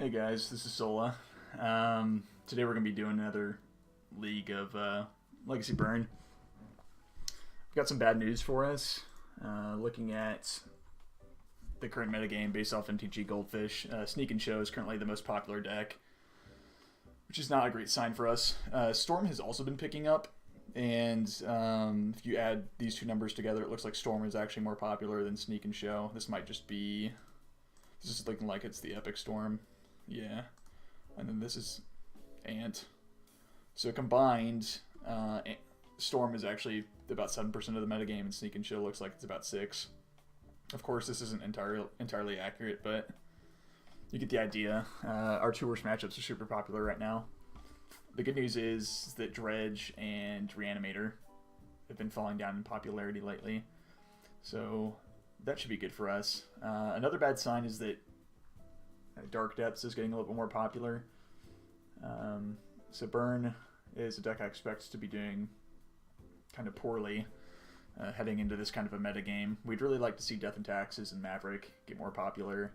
Hey guys, this is Sola. Today we're going to be doing another League of Legacy Burn. We've got some bad news for us. Looking at the current metagame based off MTG Goldfish, Sneak and Show is currently the most popular deck, which is not a great sign for us. Storm has also been picking up, and if you add these two numbers together, it looks like Storm is actually more popular than Sneak and Show. This might just be... This is looking like it's the Epic Storm. Yeah. And then this is Ant. So combined, Storm is actually about 7% of the metagame, and Sneak and Show looks like it's about 6%. Of course, this isn't entirely accurate, but you get the idea. Our two worst matchups are super popular right now. The good news is that Dredge and Reanimator have been falling down in popularity lately. So that should be good for us. Another bad sign is that Dark Depths is getting a little bit more popular. So Burn is a deck I expect to be doing kind of poorly heading into this kind of a meta game. We'd really like to see Death and Taxes and Maverick get more popular.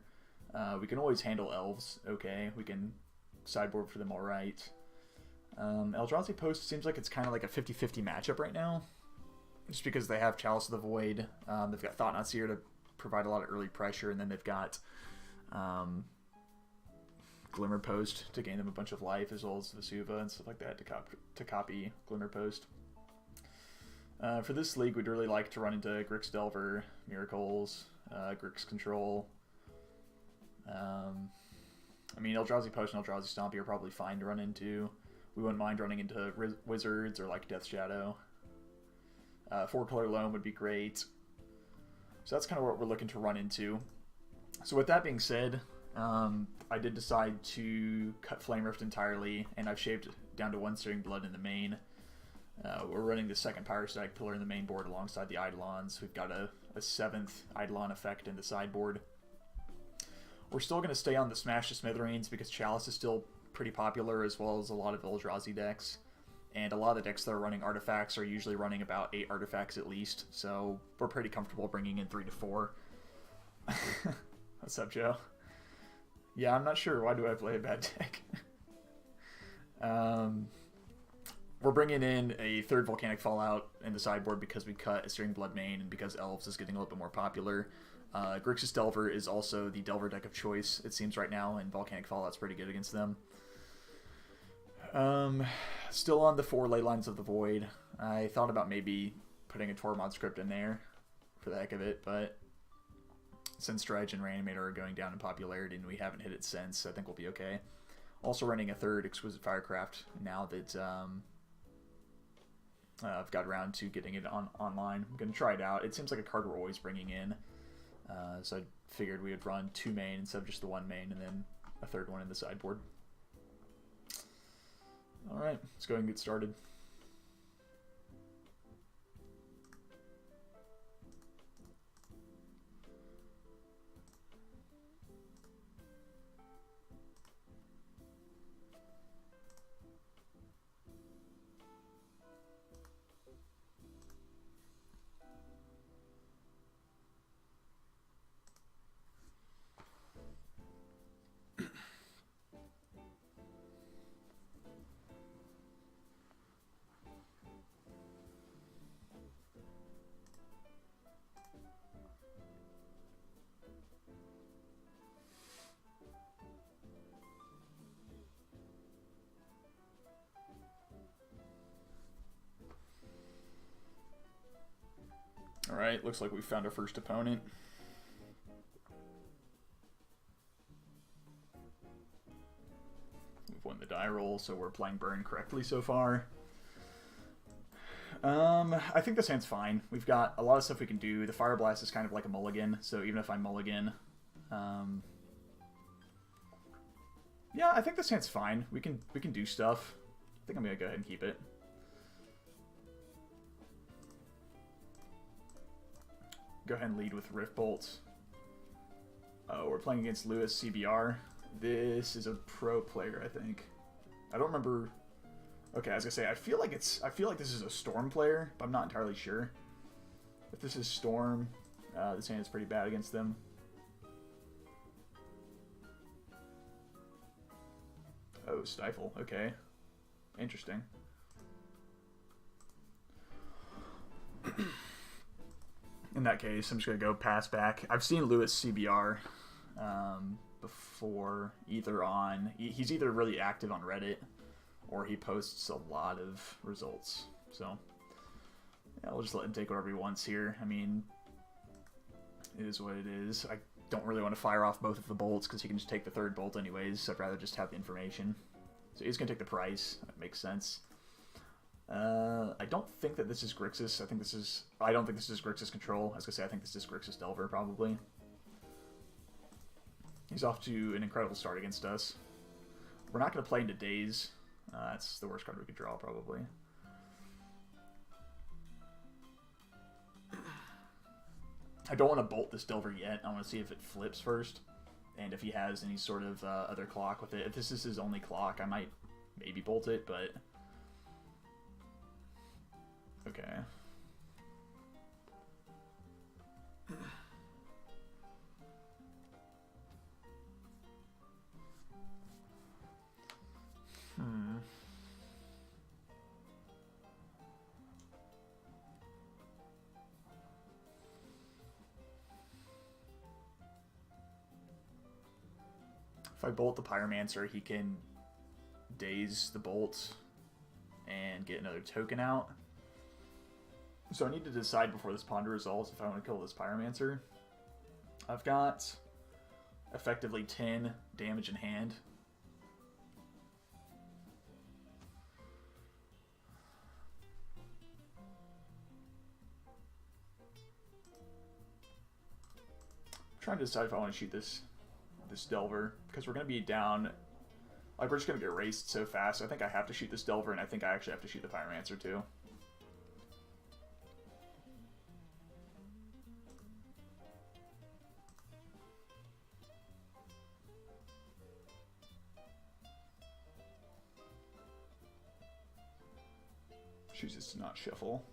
We can always handle Elves okay. We can sideboard for them alright. Eldrazi Post seems like it's kind of like a 50-50 matchup right now. Just because they have Chalice of the Void. They've got Thought-Knot Seer to provide a lot of early pressure, and then they've got Glimmer Post to gain them a bunch of life, as well as Vesuva and stuff like that to copy Glimmer Post. For this league, we'd really like to run into Grix Delver, Miracles, Grix Control. I mean, Eldrazi Post and Eldrazi Stompy are probably fine to run into. We wouldn't mind running into Wizards or like Death Shadow. 4-color Loam would be great. So that's kind of what we're looking to run into. So with that being said, I did decide to cut Flame Rift entirely, and I've shaved down to 1 Searing Blood in the main. We're running the second Pyrostag Pillar in the main board alongside the Eidolons. We've got a 7th Eidolon effect in the sideboard. We're still going to stay on the Smash to Smithereens because Chalice is still pretty popular, as well as a lot of Eldrazi decks. And a lot of the decks that are running artifacts are usually running about 8 artifacts at least, so we're pretty comfortable bringing in 3 to 4. What's up, Joe? Yeah, I'm not sure. Why do I play a bad deck? We're bringing in a 3rd Volcanic Fallout in the sideboard because we cut a Searing Blood main and because Elves is getting a little bit more popular. Grixis Delver is also the Delver deck of choice, it seems right now, and Volcanic Fallout's pretty good against them. Still on the 4 Leylines of the Void. I thought about maybe putting a Tormod script in there for the heck of it, but since Dredge and Reanimator are going down in popularity and we haven't hit it since, I think we'll be okay. Also running a 3rd Exquisite Firecraft now that I've got around to getting it online. I'm going to try it out. It seems like a card we're always bringing in, so I figured we would run 2 main instead of just the 1 main and then a 3rd one in the sideboard. Alright, let's go ahead and get started. Alright, looks like we found our first opponent. We've won the die roll, so we're playing Burn correctly so far. I think this hand's fine. We've got a lot of stuff we can do. The Fire Blast is kind of like a mulligan, so even if I mulligan... yeah, I think this hand's fine. We can do stuff. I think I'm going to go ahead and keep it. Go ahead and lead with Rift Bolt. We're playing against Lewis CBR. This is a pro player, I think. I don't remember. Okay, I was gonna say I feel like this is a Storm player, but I'm not entirely sure. If this is Storm, this hand is pretty bad against them. Oh, Stifle. Okay. Interesting. In that case, I'm just going to go pass back. I've seen Lewis CBR before, either on... He's either really active on Reddit, or he posts a lot of results. So, yeah, we'll just let him take whatever he wants here. I mean, it is what it is. I don't really want to fire off both of the bolts, because he can just take the third bolt anyways, so I'd rather just have the information. So he's going to take the price. That makes sense. I don't think that this is Grixis. I don't think this is Grixis control. I was going to say, I think this is Grixis Delver, probably. He's off to an incredible start against us. We're not going to play into Daze. That's the worst card we could draw, probably. I don't want to bolt this Delver yet. I want to see if it flips first, and if he has any sort of other clock with it. If this is his only clock, I might maybe bolt it, but... Okay. If I bolt the Pyromancer, he can daze the bolt and get another token out. So I need to decide before this Ponder resolves if I want to kill this Pyromancer. I've got effectively 10 damage in hand. I'm trying to decide if I want to shoot this Delver, because we're going to be down, like, we're just going to get erased so fast. I think I have to shoot this Delver, and I think I actually have to shoot the Pyromancer too. Chooses to not shuffle.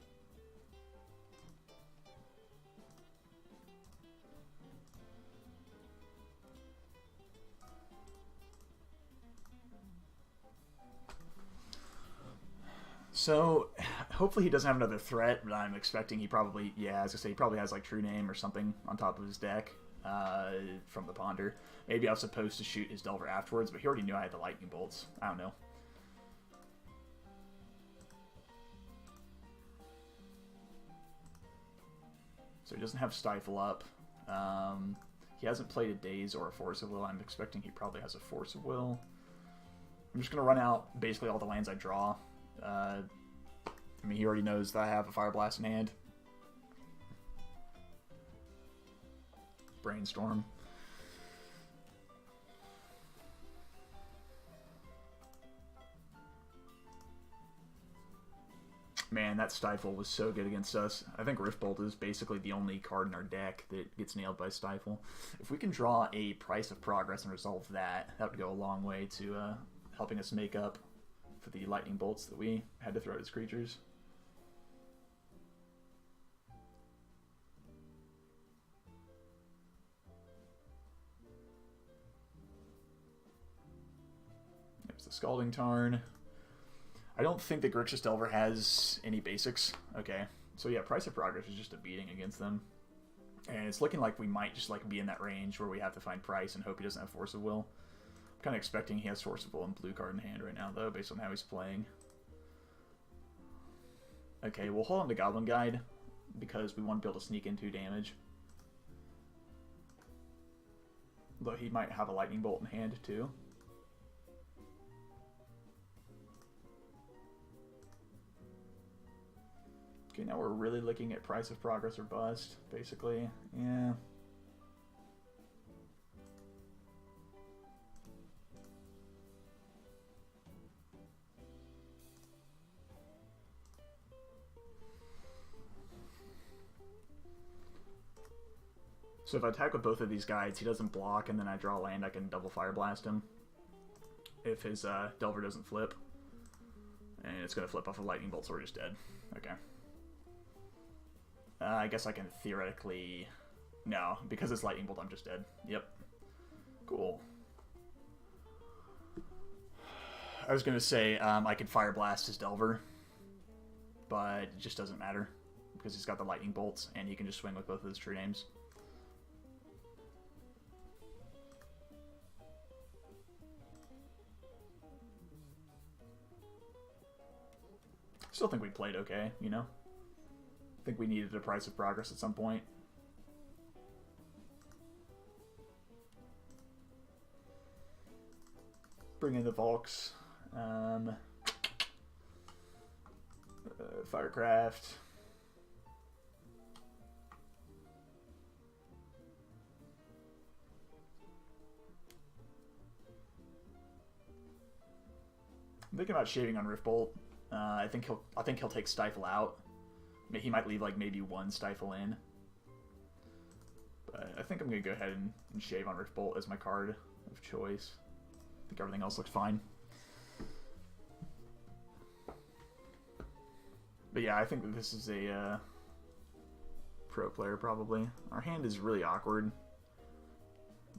So, hopefully he doesn't have another threat, but I'm expecting he probably, yeah, as I say, he probably has like True Name or something on top of his deck from the Ponder. Maybe I was supposed to shoot his Delver afterwards, but he already knew I had the Lightning Bolts. I don't know. So he doesn't have Stifle up. He hasn't played a Daze or a Force of Will. I'm expecting he probably has a Force of Will. I'm just going to run out basically all the lands I draw. I mean, he already knows that I have a Fire Blast in hand. Brainstorm. Man, that Stifle was so good against us. I think Riftbolt is basically the only card in our deck that gets nailed by Stifle. If we can draw a Price of Progress and resolve that, that would go a long way to helping us make up for the Lightning Bolts that we had to throw at his creatures. There's the Scalding Tarn. I don't think that Grixis Delver has any basics. Okay, so yeah, Price of Progress is just a beating against them. And it's looking like we might just like be in that range where we have to find Price and hope he doesn't have Force of Will. I'm kind of expecting he has Force of Will and blue card in hand right now, though, based on how he's playing. Okay, we'll hold on to Goblin Guide because we want to be able to sneak in 2 damage. Though he might have a Lightning Bolt in hand, too. Okay, now we're really looking at Price of Progress or Bust, basically. Yeah. So if I attack with both of these guides, he doesn't block, and then I draw land, I can double Fire Blast him. If his Delver doesn't flip. And it's going to flip off a Lightning Bolt, so we're just dead. Okay. I guess I can theoretically... No, because it's Lightning Bolt, I'm just dead. Yep. Cool. I was going to say I could Fire Blast his Delver, but it just doesn't matter because he's got the Lightning Bolts and he can just swing with both of his true names. Still think we played okay, you know? I think we needed a Price of Progress at some point. Bring in the Volks. Firecraft. I'm thinking about shaving on Riftbolt. I think he'll take Stifle out. He might leave like maybe one Stifle in. But I think I'm gonna go ahead and shave on Riftbolt as my card of choice. I think everything else looks fine. But yeah, I think that this is a pro player probably. Our hand is really awkward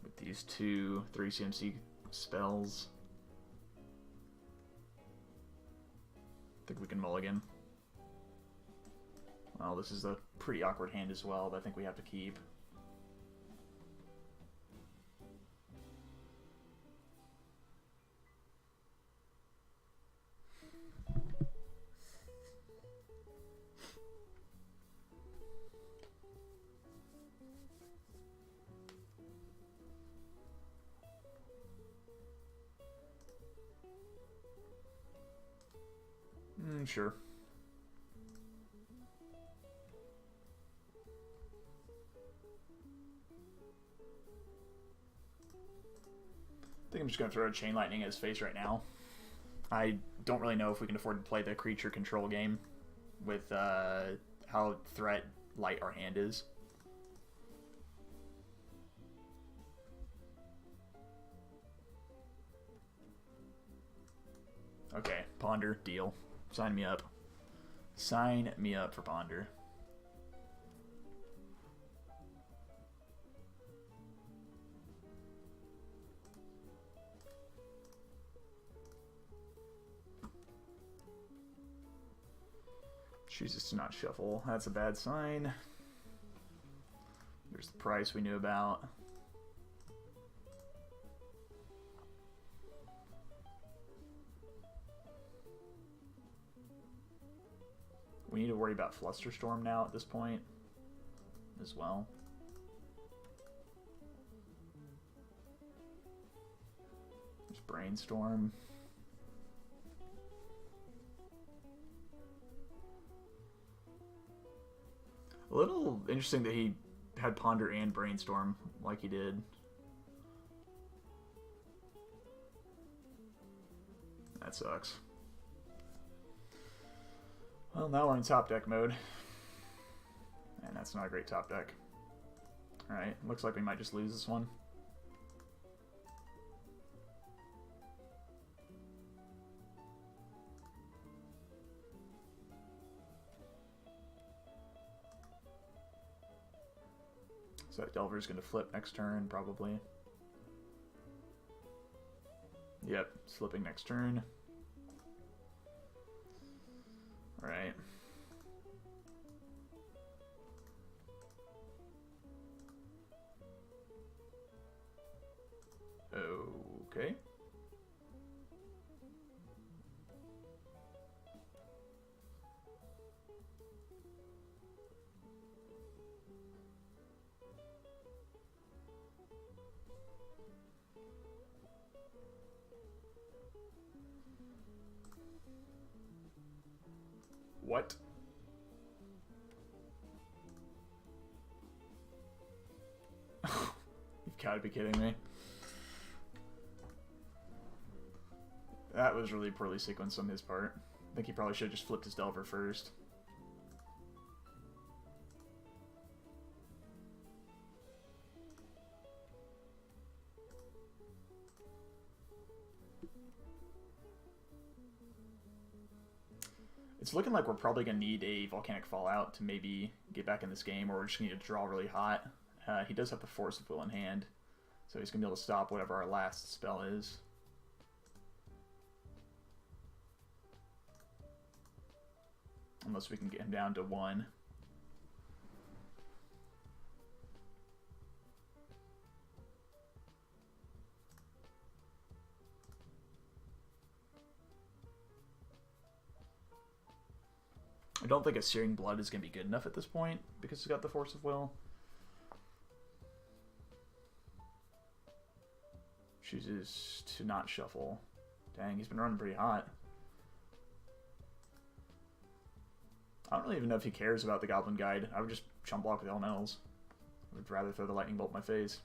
with these 2 3 CMC spells. I think we can mulligan. Well, this is a pretty awkward hand as well, but I think we have to keep. Sure. I think I'm just going to throw a Chain Lightning at his face right now. I don't really know if we can afford to play the creature control game with how threat light our hand is. Okay, Ponder, deal. Sign me up. Sign me up for Ponder. Chooses to not shuffle. That's a bad sign. There's the price we knew about. We need to worry about Flusterstorm now at this point as well. There's Brainstorm. A little interesting that he had Ponder and Brainstorm like he did. That sucks. Well, now we're in top deck mode. And that's not a great top deck. Alright, looks like we might just lose this one. So that Delver's going to flip next turn, probably. Yep, flipping next turn. Right. Okay. What? You've got to be kidding me. That was really poorly sequenced on his part. I think he probably should have just flipped his Delver first. It's looking like we're probably going to need a Volcanic Fallout to maybe get back in this game, or we're just going to need to draw really hot. He does have the Force of Will in hand, so he's going to be able to stop whatever our last spell is. Unless we can get him down to 1. I don't think a Searing Blood is going to be good enough at this point because he's got the Force of Will. Chooses to not shuffle. Dang, he's been running pretty hot. I don't really even know if he cares about the Goblin Guide. I would just chump block with Elementals. I would rather throw the Lightning Bolt in my face.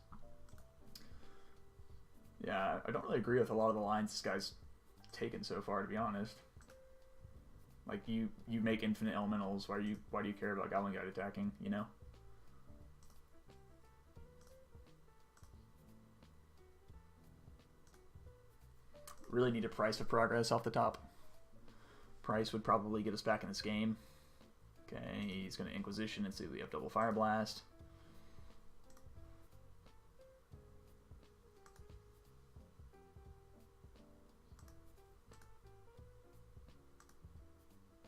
Yeah, I don't really agree with a lot of the lines this guy's taken so far, to be honest. Like, you make infinite Elementals. Why do you care about Goblin Guide attacking, you know? Really need a Price of Progress off the top. Price would probably get us back in this game. Okay, he's going to Inquisition and see we have double Fire Blast.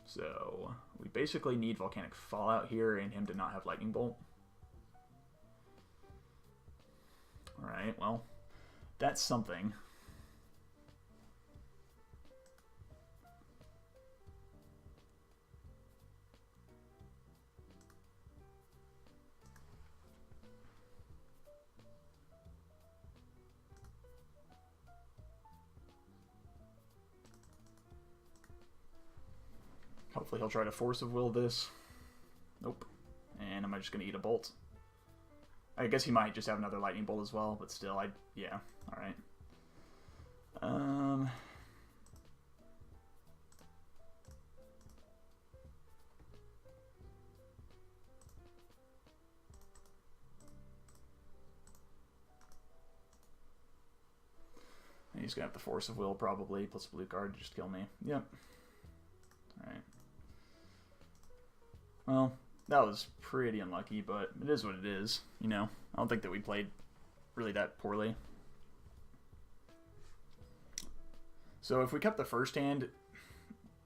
So, we basically need Volcanic Fallout here and him to not have Lightning Bolt. Alright, well, that's something. Hopefully he'll try to Force of Will this. Nope. And am I just going to eat a Bolt? I guess he might just have another Lightning Bolt as well, but still, yeah, alright. He's going to have the Force of Will probably, plus blue card to just kill me. Yep. Alright. Well, that was pretty unlucky, but it is what it is, you know. I don't think that we played really that poorly. So if we kept the first hand,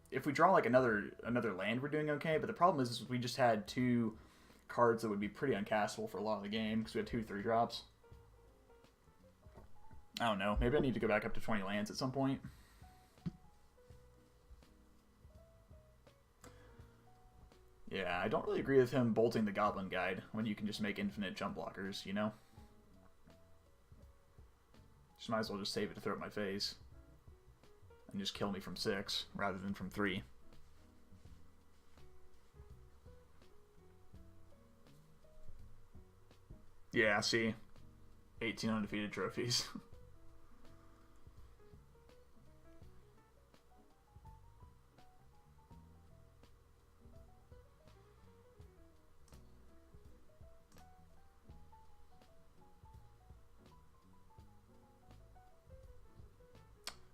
if we draw like another land, we're doing okay, but the problem is we just had 2 cards that would be pretty uncastable for a lot of the game, because we had 2 3-drops. I don't know, maybe I need to go back up to 20 lands at some point. Yeah, I don't really agree with him bolting the Goblin Guide when you can just make infinite jump blockers, you know? Just might as well just save it to throw it in my face. And just kill me from 6, rather than from 3. Yeah, see? 18 undefeated trophies.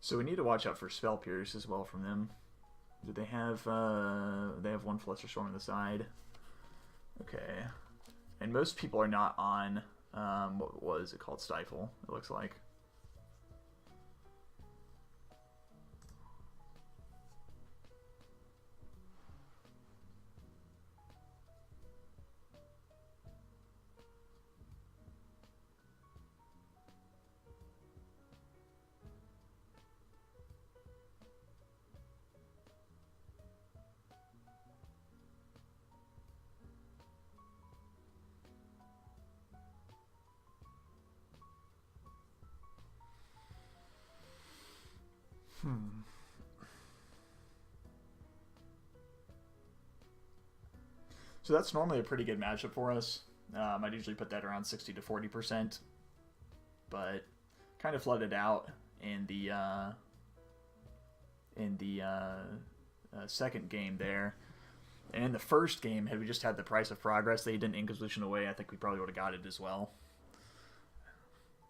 So we need to watch out for Spell Pierce as well from them. Do they have, they have 1 Flusterstorm on the side. Okay. And most people are not on, what was it called? Stifle, it looks like. So that's normally a pretty good matchup for us. I'd usually put that around 60 to 40%, but kind of flooded out in the second game there. And in the first game, had we just had the Price of Progress, they didn't Inquisition away, I think we probably would have got it as well.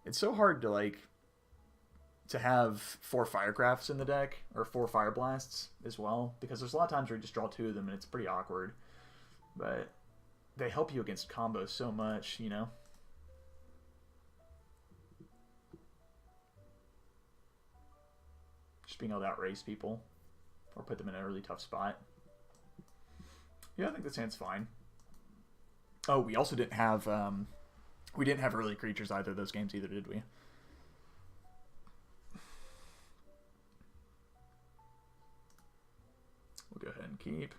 It's so hard to have 4 Firecrafts in the deck, or 4 Fire Blasts as well, because there's a lot of times where you just draw 2 of them and it's pretty awkward. But they help you against combos so much, you know? Just being able to outrace people, or put them in a really tough spot. Yeah, I think this hand's fine. Oh, we also didn't have we didn't have early creatures either of those games either, did we? We'll go ahead and keep.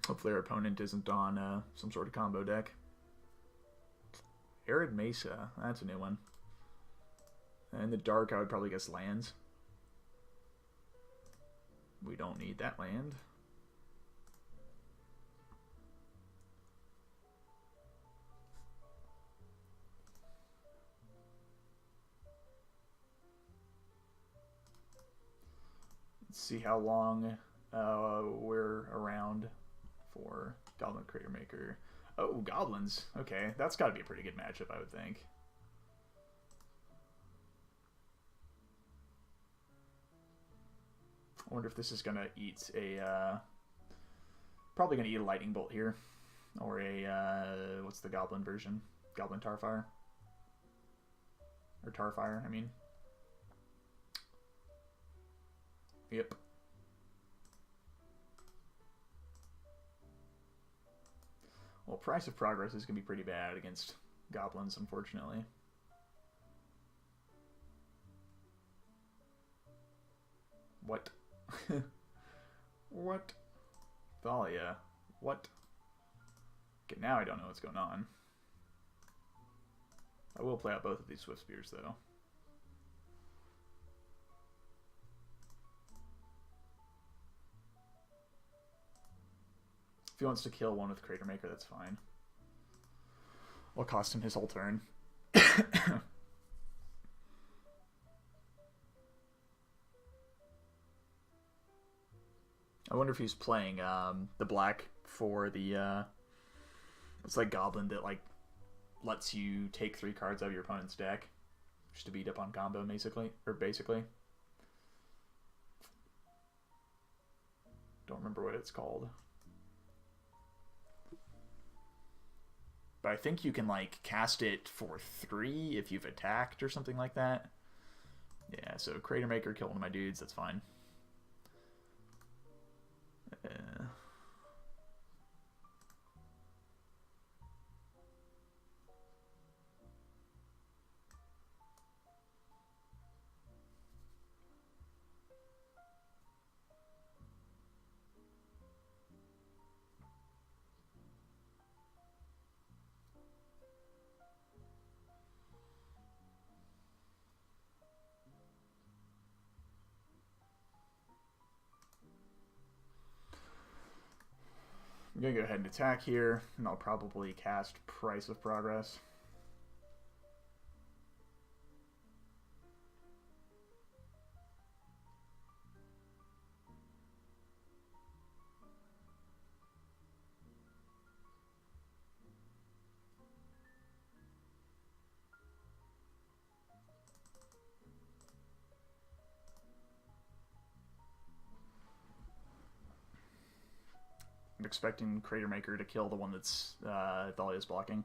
Hopefully our opponent isn't on some sort of combo deck. Arid Mesa, that's a new one. In the dark, I would probably guess lands. We don't need that land. Let's see how long we're around for Goblin Crater Maker. Oh, Goblins. Okay, that's got to be a pretty good matchup, I would think. I wonder if this is going to eat a... probably going to eat a Lightning Bolt here. Or a... what's the Goblin version? Goblin Tarfire? Or Tarfire, I mean. Yep. Well, Price of Progress is going to be pretty bad against Goblins, unfortunately. What? What? Thalia. What? Okay, now I don't know what's going on. I will play out both of these Swift Spears, though. If he wants to kill one with Crater Maker, that's fine. I'll cost him his whole turn. I wonder if he's playing the black for the it's like Goblin that like lets you take 3 cards out of your opponent's deck just to beat up on combo, basically. Don't remember what it's called. But I think you can like cast it for 3 if you've attacked or something like that. Yeah, so Crater Maker, kill one of my dudes, that's fine. I'm going to go ahead and attack here, and I'll probably cast Price of Progress. I'm expecting Crater Maker to kill the one that's Thalia's blocking.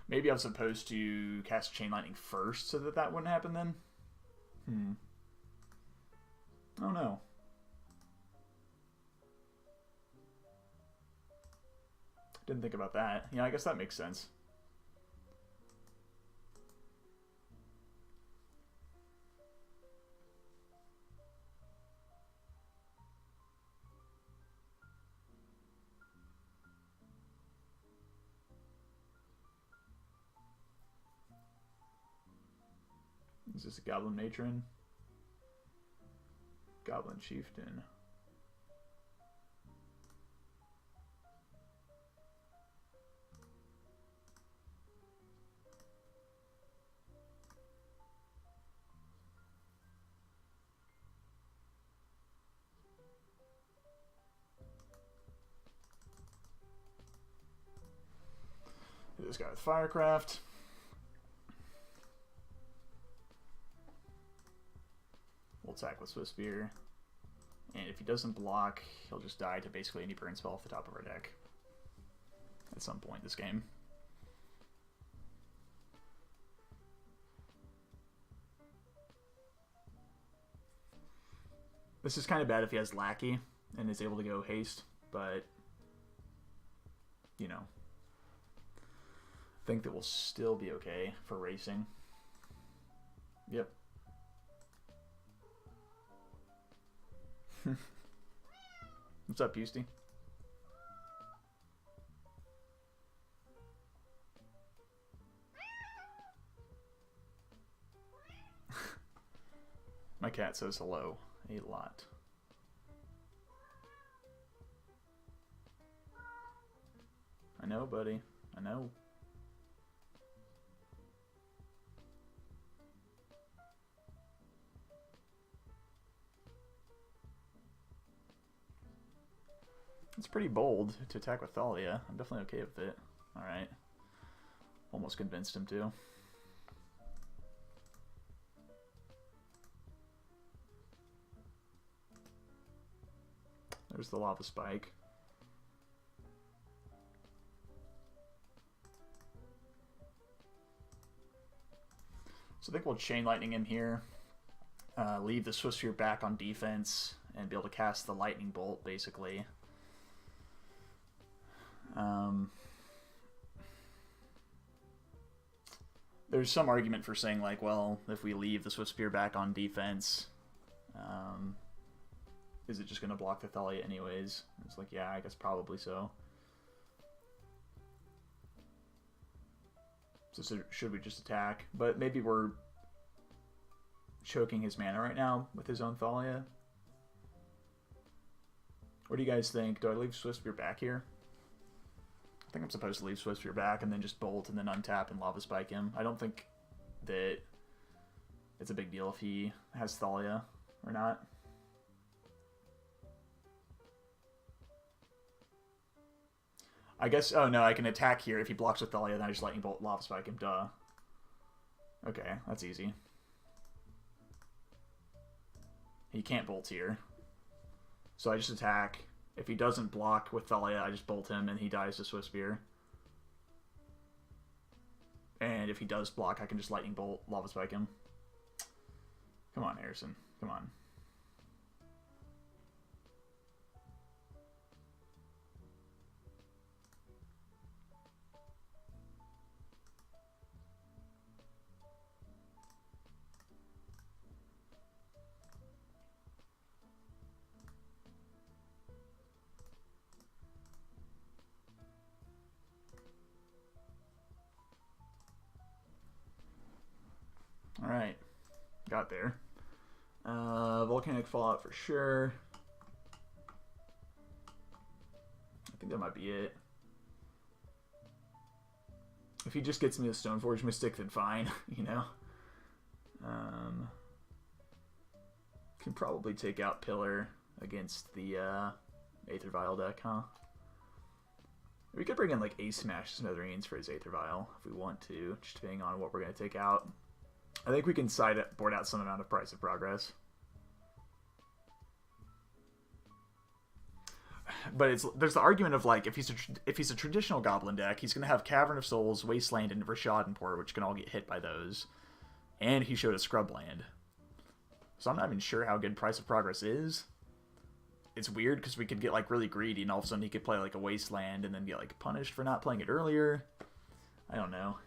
Maybe I was supposed to cast Chain Lightning first so that that wouldn't happen then? Oh no. Didn't think about that. Yeah, I guess that makes sense. Is this a Goblin Matron? Goblin Chieftain. This guy with Firecraft. We'll attack with Swift Spear. And if he doesn't block, he'll just die to basically any burn spell off the top of our deck. at some point this game. This is kind of bad if he has Lackey and is able to go haste, but, you know, I think that we'll still be okay for racing. Yep. What's up, Pusty? My cat says hello a lot. I know, buddy. I know. It's pretty bold to attack with Thalia. I'm definitely okay with it. Alright. Almost convinced him to. There's the Lava Spike. So I think we'll Chain Lightning him here. Leave the Swiftspear back on defense and be able to cast the Lightning Bolt, basically. There's some argument for saying, like, well, if we leave the Swiftspear back on defense, is it just going to block the Thalia anyways? It's like, yeah, I guess probably so. So should we just attack? But maybe we're choking his mana right now with his own Thalia. What do you guys think? Do I leave Swiftspear back here? I think I'm supposed to leave Swiftspear back and then just bolt and then untap and Lava Spike him. I don't think that it's a big deal if he has Thalia or not. I guess, oh no, I can attack here. If he blocks with Thalia, then I just Lightning Bolt, Lava Spike him, duh. Okay, that's easy. He can't bolt here. So I just attack. If he doesn't block with Thalia, I just bolt him and he dies to Swiftspear. And if he does block, I can just Lightning Bolt, Lava Spike him. Come on, Harrison. Come on. Alright. Got there. Volcanic Fallout for sure. I think that might be it. If he just gets me a Stoneforge Mystic, then fine, you know? Can probably take out Pillar against the Aether Vial deck, huh? We could bring in like Ace Smash Smithereens for his Aether Vial if we want to, just depending on what we're going to take out. I think we can board out some amount of Price of Progress. But there's the argument of like if he's a traditional Goblin deck, he's going to have Cavern of Souls, Wasteland, and Rishadenport, which can all get hit by those. And he showed a Scrubland. So I'm not even sure how good Price of Progress is. It's weird because we could get like really greedy and all of a sudden he could play like a Wasteland and then get like punished for not playing it earlier. I don't know.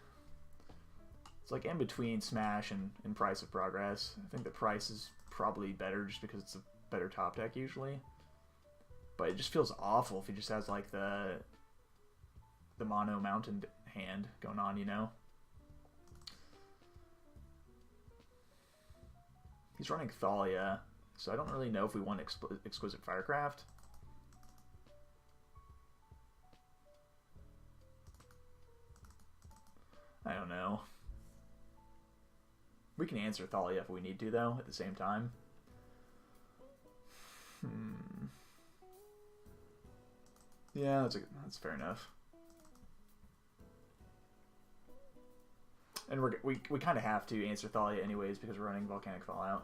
It's like in between Smash and Price of Progress. I think the Price is probably better just because it's a better top deck usually. But it just feels awful if he just has like the mono mountain hand going on, you know? He's running Thalia, so I don't really know if we want Exquisite Firecraft. I don't know. We can answer Thalia if we need to, though, at the same time. Yeah, that's fair enough. And we kind of have to answer Thalia anyways because we're running Volcanic Fallout.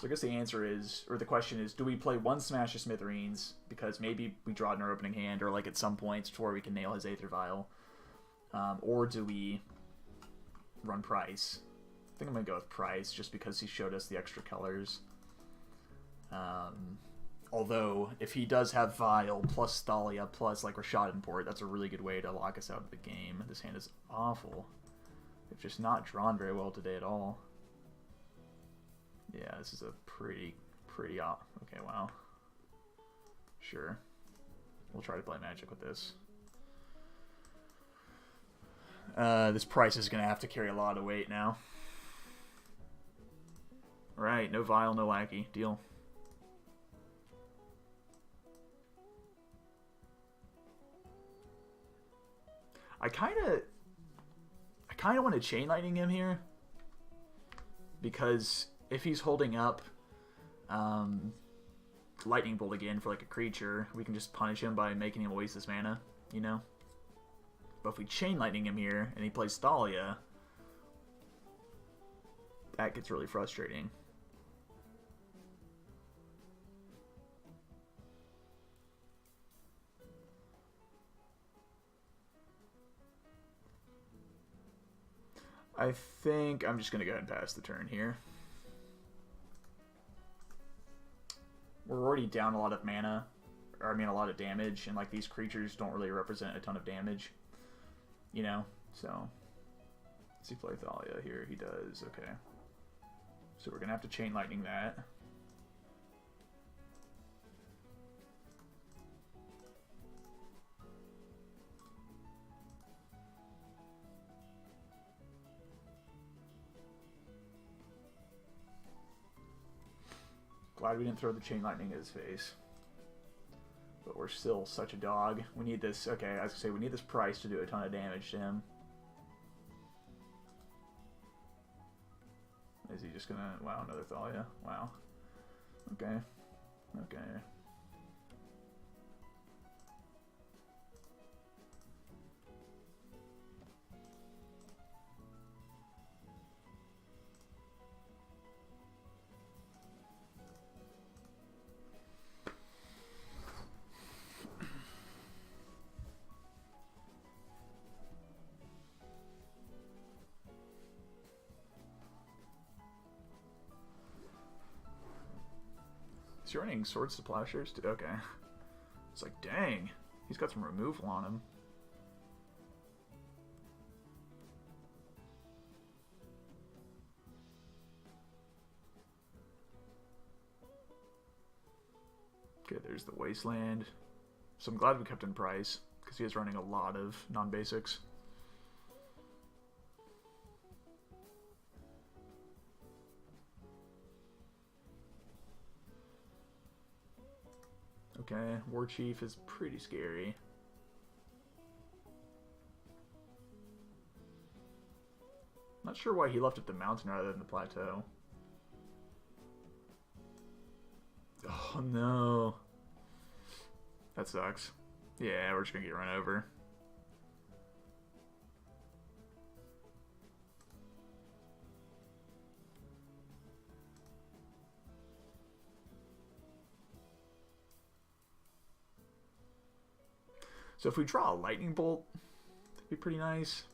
So I guess the answer is, or the question is, do we play one Smash of Smithereens because maybe we draw it in our opening hand, or like at some points before we can nail his Aether Vial, or do we run Price? I think I'm gonna go with Price just because he showed us the extra colors. Although if he does have Vial plus Thalia plus like Rashad Import, that's a really good way to lock us out of the game. This hand is awful. We've just not drawn very well today at all. Yeah, this is a pretty off. Okay, wow. Sure. We'll try to play Magic with this. This Price is going to have to carry a lot of weight now. Right, no Vial, no Lackey. Deal. I kind of want to Chain Lightning him here. Because if he's holding up Lightning Bolt again for like a creature, we can just punish him by making him waste his mana, you know? But if we Chain Lightning him here and he plays Thalia, that gets really frustrating. I think I'm just going to go ahead and pass the turn here. We're already down a lot of mana, or I mean a lot of damage, and like these creatures don't really represent a ton of damage, you know? So, let's see, play Thalia here. He does, okay. So we're going to have to Chain Lightning that. Glad we didn't throw the Chain Lightning in his face. But we're still such a dog. We need this, okay, I was going to say, we need this Price to do a ton of damage to him. Is he just going to, wow, another Thalia? Wow. Okay. Okay. Is he running Swords to Plowshares? Okay. It's like, dang. He's got some removal on him. Okay, there's the Wasteland. So I'm glad we kept in Price, because he is running a lot of non-basics. Okay, War Chief is pretty scary. Not sure why he left at the mountain rather than the plateau. Oh no. That sucks. Yeah, we're just gonna get run over. So if we draw a Lightning Bolt, that'd be pretty nice.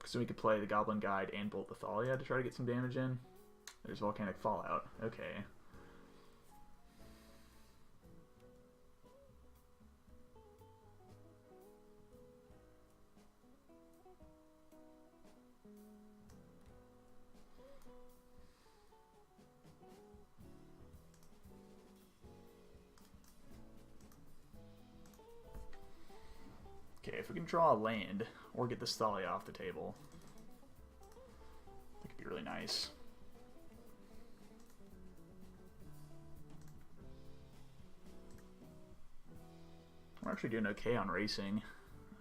So we could play the Goblin Guide and Bolt the Thalia to try to get some damage in. There's Volcanic Fallout. Okay. Okay, if we can draw a land or get the Thalia off the table, that could be really nice. We're actually doing okay on racing.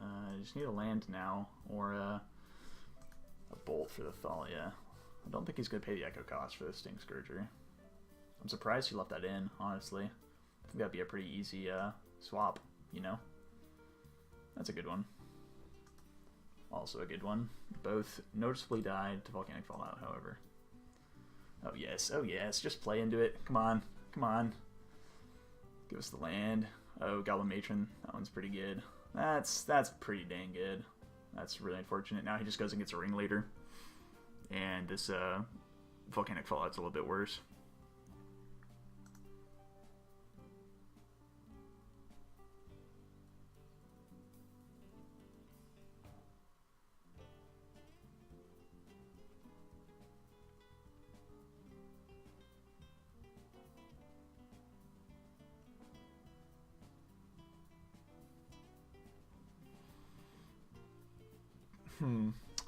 I just need a land now, or a bolt for the Thalia. I don't think he's going to pay the Echo cost for the Sting Scourger. I'm surprised he left that in, honestly. I think that'd be a pretty easy swap, you know? That's a good one. also a good one. Both noticeably died to volcanic fallout, however. Oh yes, just play into it. Come on, come on. Give us the land. Oh, Goblin Matron, that one's pretty good. That's pretty dang good. That's really unfortunate. Now he just goes and gets a Ringleader. And this volcanic fallout's a little bit worse.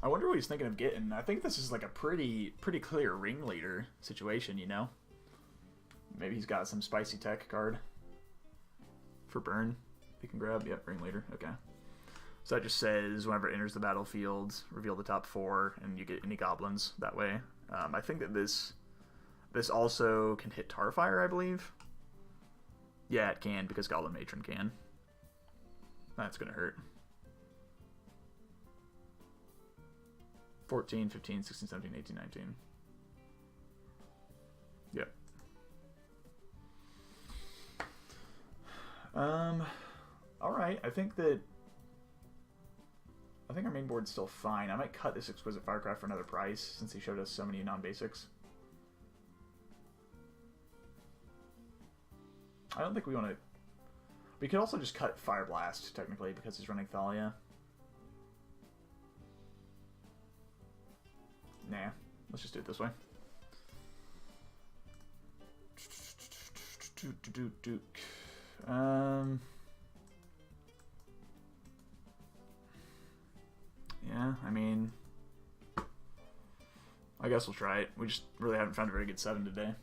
I wonder what he's thinking of getting. I think this is like a pretty clear Ringleader situation, you know? Maybe he's got some spicy tech card for burn he can grab. Yep, Ringleader. Okay. So that just says whenever it enters the battlefield, reveal the top 4, and you get any goblins that way. I think that this also can hit Tarfire, I believe. Yeah, it can, because Goblin Matron can. That's going to hurt. 14, 15, 16, 17, 18, 19. Yep. Alright, I think our main board's still fine. I might cut this Exquisite Firecraft for another price, since he showed us so many non-basics. I don't think we want to... We could also just cut Fire Blast, technically, because he's running Thalia. Nah, let's just do it this way. Yeah, I mean, I guess we'll try it. We just really haven't found a very good 7 today.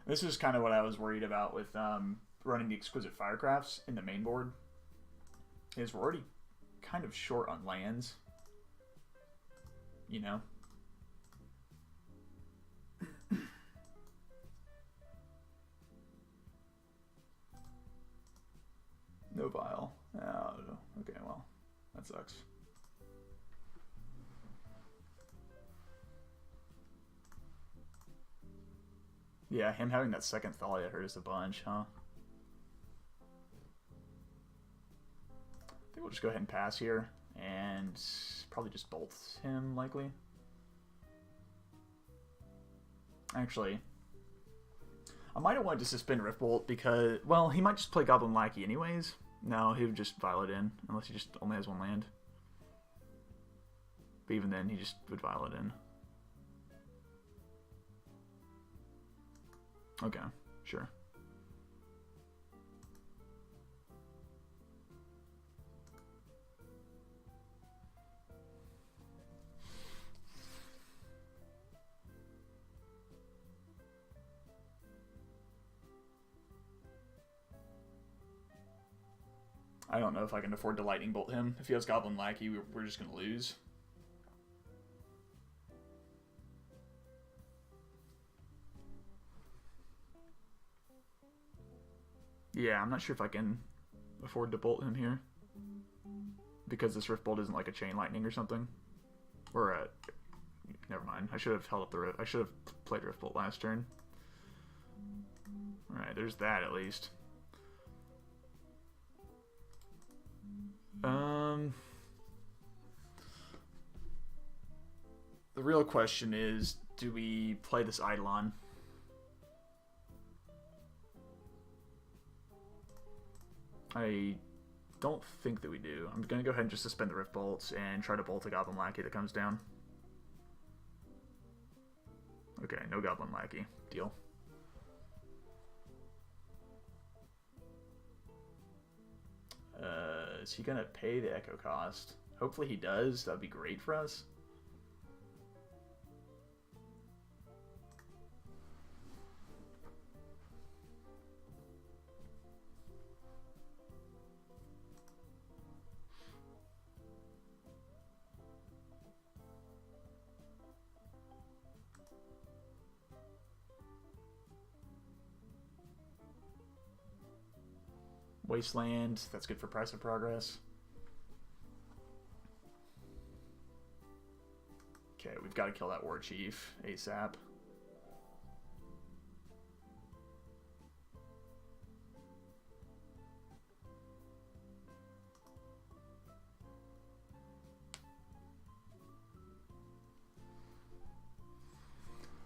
This is kind of what I was worried about with running the Exquisite Firecrafts in the main board. Is we're already kind of short on lands. You know? No Vial. Oh, okay, well, that sucks. Yeah, him having that second Thalia hurt us a bunch, huh? I think we'll just go ahead and pass here, and probably just bolt him, likely. Actually, I might have wanted to suspend Riftbolt because, well, he might just play Goblin Lackey anyways. No, he would just Violet in, unless he just only has 1 land. But even then, he just would Violet in. Okay, sure. I don't know if I can afford to Lightning Bolt him. If he has Goblin Lackey, we're just going to lose. Yeah, I'm not sure if I can afford to bolt him here. Because this Rift Bolt isn't like a Chain Lightning or something. Or never mind. I should have held up the Rift. I should have played Rift Bolt last turn. Alright, there's that at least. The real question is, do we play this Eidolon? I don't think that we do. I'm going to go ahead and just suspend the Rift Bolts and try to bolt a Goblin Lackey that comes down. Okay, no Goblin Lackey. Deal. Is he going to pay the Echo cost? Hopefully he does. That would be great for us. Wasteland. That's good for price of progress. Okay, we've got to kill that War Chief ASAP.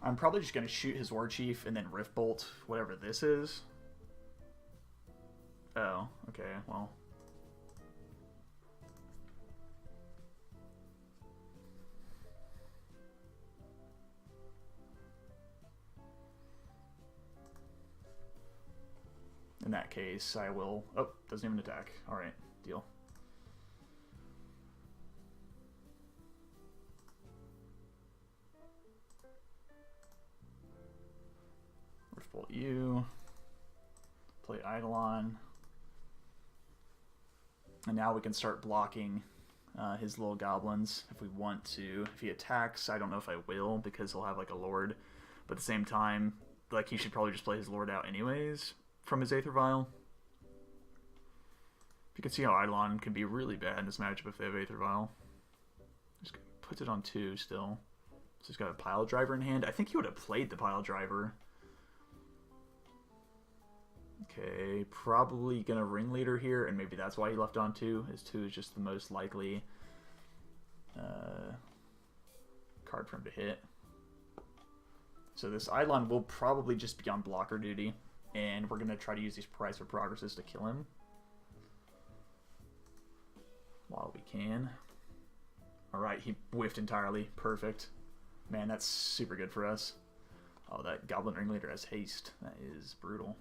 I'm probably just going to shoot his War Chief and then Rift Bolt whatever this is. Oh, okay, well. In that case, I will... Oh, doesn't even attack. Alright, deal. Rift Bolt you. Play Eidolon. And now we can start blocking his little goblins if we want to. If he attacks, I don't know if I will because he'll have like a Lord. But at the same time, like he should probably just play his Lord out anyways from his Aether Vial. You can see how Eidolon can be really bad in this matchup if they have Aether Vial. Just puts it on 2 still. So he's got a Pile Driver in hand. I think he would have played the Pile Driver. Okay, probably gonna Ringleader here, and maybe that's why he left on 2. His 2 is just the most likely card for him to hit. So this Eidolon will probably just be on blocker duty, and we're gonna try to use these price of progresses to kill him while we can. Alright, he whiffed entirely. Perfect. Man, that's super good for us. Oh, that Goblin Ringleader has haste. That is brutal.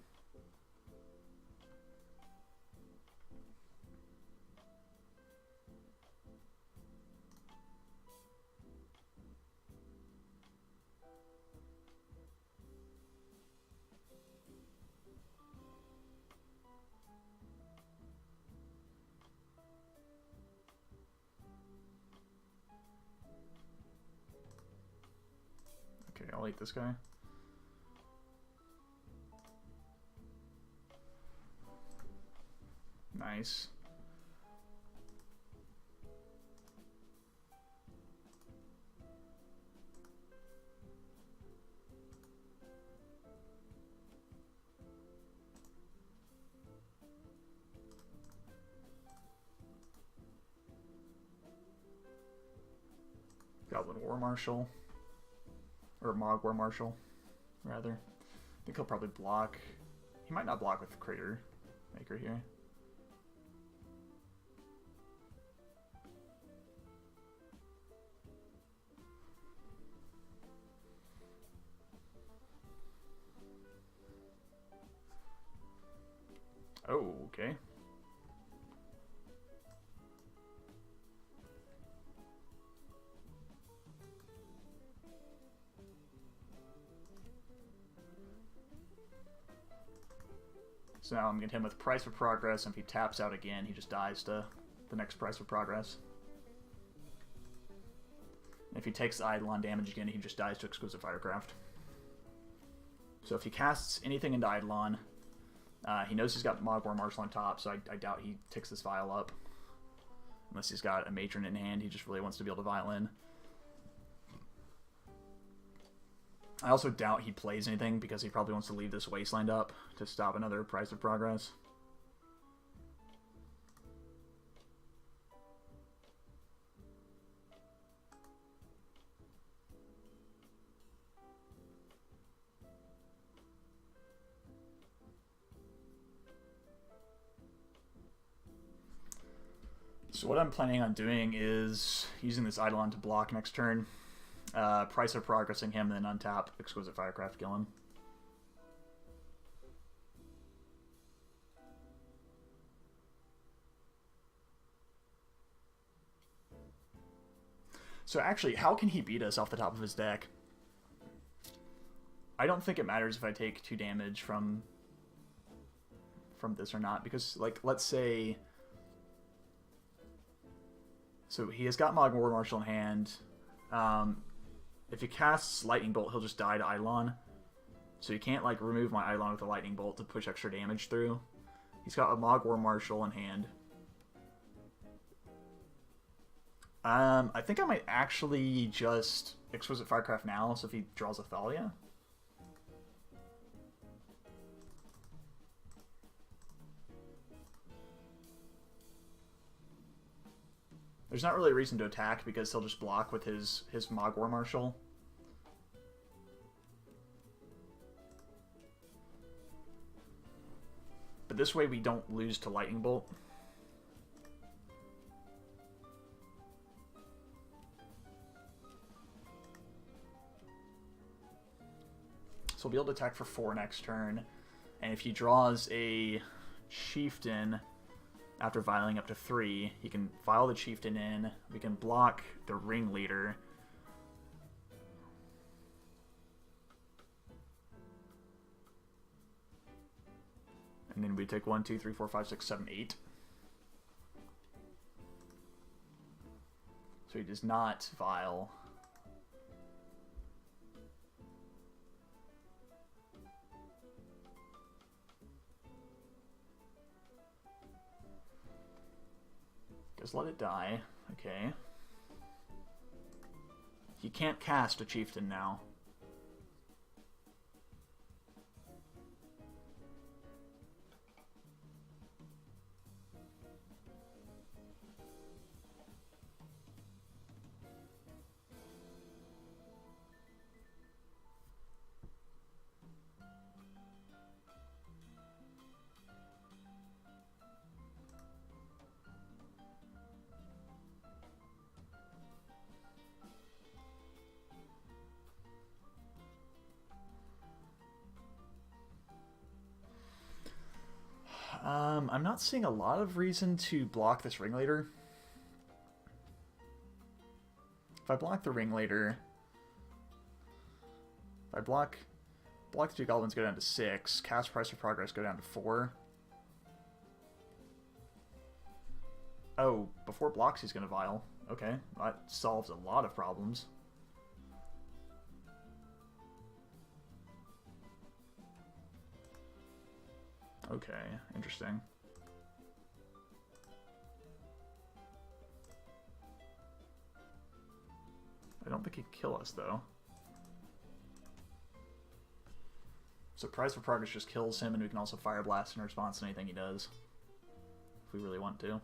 Okay, I'll eat this guy. Nice. Goblin War Marshal. Or Mog War Marshal, rather. I think he'll probably block. He might not block with the Crater Maker here. Oh, okay. So now I'm going to hit him with Price of Progress, and if he taps out again, he just dies to the next Price of Progress. And if he takes the Eidolon damage again, he just dies to Exquisite Firecraft. So if he casts anything into Eidolon, he knows he's got Mog War Marshal on top, so I doubt he ticks this vial up. Unless he's got a Matron in hand, he just really wants to be able to vial in. I also doubt he plays anything because he probably wants to leave this Wasteland up to stop another Price of Progress. So what I'm planning on doing is using this Eidolon to block next turn. Price of Progressing him, and then untap Exquisite Firecraft, kill him. So actually, how can he beat us off the top of his deck? I don't think it matters if I take 2 damage from this or not, because, like, let's say... So he has got Mog War Marshal in hand. If he casts Lightning Bolt, he'll just die to Eidolon. So you can't, like, remove my Eidolon with a Lightning Bolt to push extra damage through. He's got a Mogwar Marshal in hand. I think I might actually just Exquisite Firecraft now, so if he draws a Thalia. There's not really a reason to attack because he'll just block with his Mogwar Marshal. But this way we don't lose to Lightning Bolt. So we'll be able to attack for 4 next turn. And if he draws a Chieftain after vialing up to 3, he can vial the Chieftain in. We can block the Ringleader. And then we take 1, 2, 3, 4, 5, 6, 7, 8. So he does not vial. Just let it die. Okay. He can't cast a Chieftain now. I'm not seeing a lot of reason to block this Ringleader. If I block the Ringleader, if I block the 2 Goblins, go down to 6. Cast Price of Progress, go down to 4. Oh, before it blocks, he's going to Vial. Okay, that solves a lot of problems. Okay, interesting. I don't think he'd kill us, though. So Price for Progress just kills him, and we can also Fire Blast in response to anything he does. If we really want to.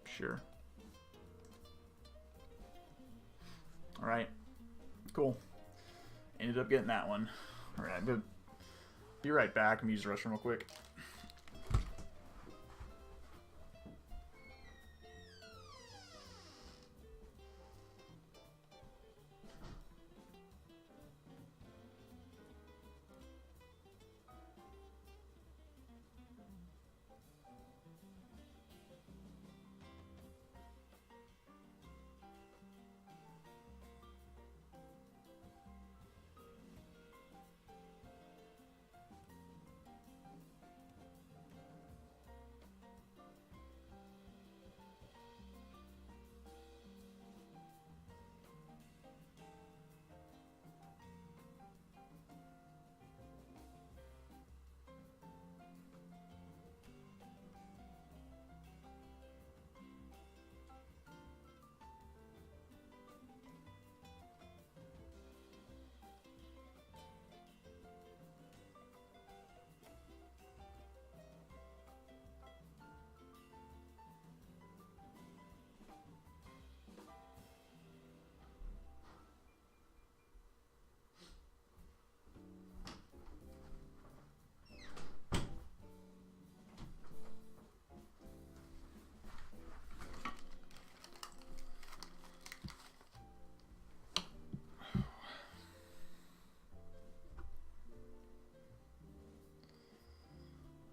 Sure. Alright. Cool. Ended up getting that one. Alright, good. Be right back. I'm gonna use the restroom real quick.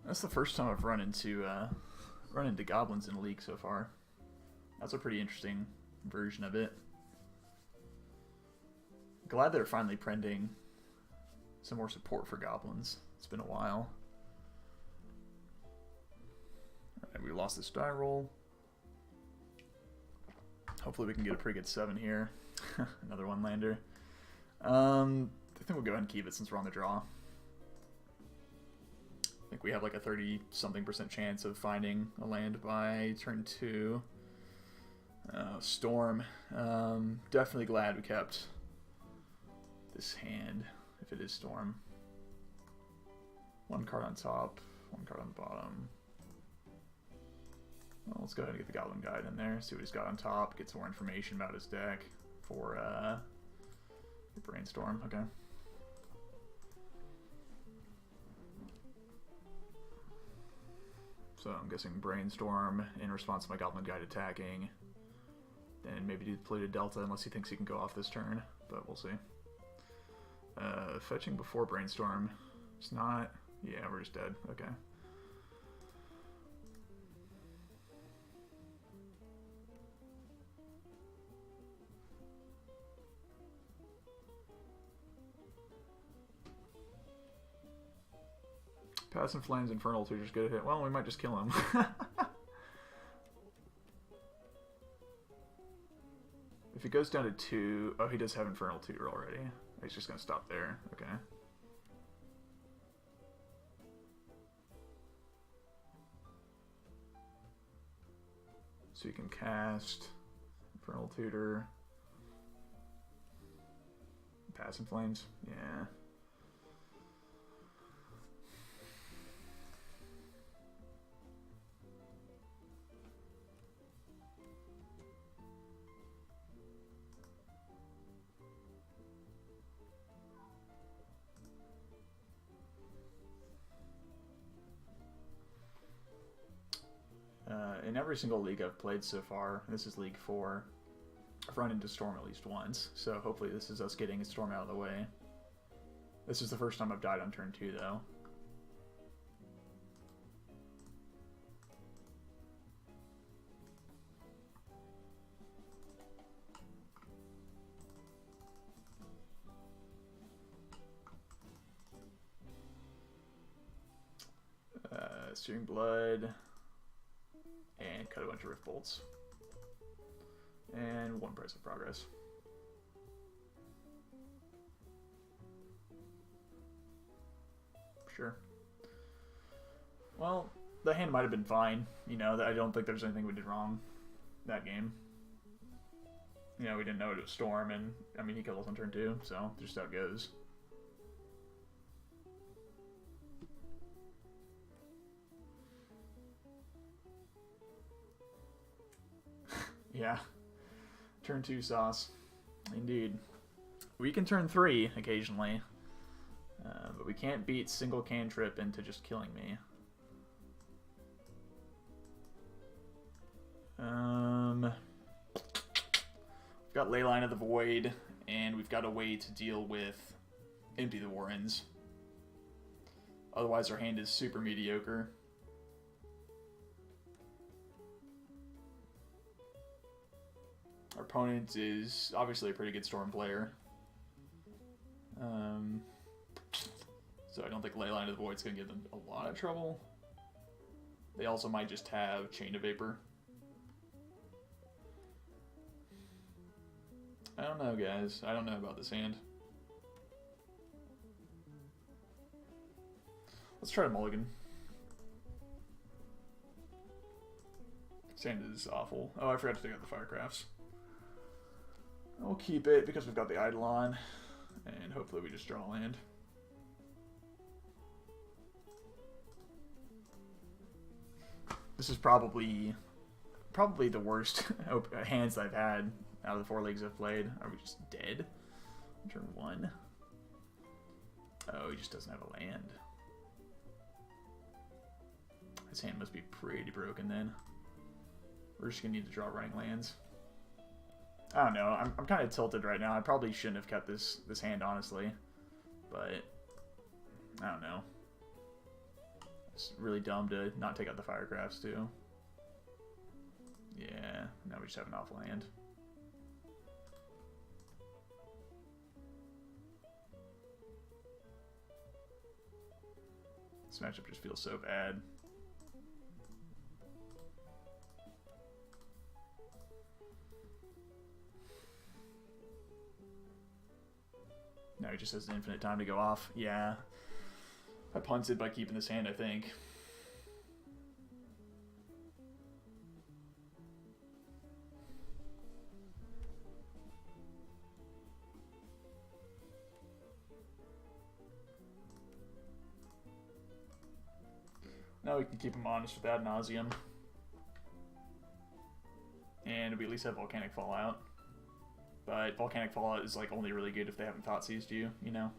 That's the first time I've run into goblins in a league so far. That's a pretty interesting version of it. Glad they're finally printing some more support for goblins. It's been a while. Alright, we lost this die roll. Hopefully we can get a pretty good 7 here. Another one lander. I think we'll go ahead and keep it since we're on the draw. I think we have like a 30-something% chance of finding a land by turn 2. Storm. Definitely glad we kept this hand, if it is Storm. One card on top, one card on the bottom. Well, let's go ahead and get the Goblin Guide in there, see what he's got on top, get some more information about his deck for Brainstorm. Okay. So I'm guessing Brainstorm in response to my Goblin Guide attacking. Then maybe do Polluted Delta unless he thinks he can go off this turn, but we'll see. Fetching before Brainstorm. It's not... Yeah, we're just dead. Okay. Passing Flames, Infernal Tutor's good hit. Well, we might just kill him. If he goes down to 2... Oh, he does have Infernal Tutor already. He's just going to stop there. Okay. So you can cast Infernal Tutor. Passing Flames. Yeah. In every single league I've played so far, this is League 4, I've run into Storm at least once, so hopefully this is us getting a Storm out of the way. This is the first time I've died on turn 2, though. Searing Blood. And cut a bunch of Rift Bolts. And 1 Price of Progress. Sure. Well, the hand might have been fine. You know, I don't think there's anything we did wrong that game. You know, we didn't know it was Storm, and, I mean, he killed us on turn 2, so just how it goes. Yeah. Turn 2 sauce. Indeed. We can turn 3 occasionally. But we can't beat single cantrip into just killing me. We've got Leyline of the Void, and we've got a way to deal with Empty the Warrens. Otherwise our hand is super mediocre. Our opponent is obviously a pretty good Storm player. So I don't think Leyline of the Void's going to give them a lot of trouble. They also might just have Chain of Vapor. I don't know, guys. I don't know about this hand. Let's try to mulligan. This hand is awful. Oh, I forgot to take out the Firecrafts. We'll keep it because we've got the Eidolon, and hopefully we just draw a land. This is probably the worst hands I've had out of the 4 leagues I've played. Are we just dead? Turn 1. Oh, he just doesn't have a land. His hand must be pretty broken then. We're just gonna need to draw running lands. I don't know. I'm kind of tilted right now. I probably shouldn't have kept this hand, honestly. But I don't know. It's really dumb to not take out the Firecrafts, too. Yeah, now we just have an awful hand. This matchup just feels so bad. Now he just has infinite time to go off. Yeah. I punted by keeping this hand, I think. Now we can keep him honest with Ad Nauseam. And we at least have Volcanic Fallout. But Volcanic Fallout is like only really good if they haven't Thought Seized you, you know?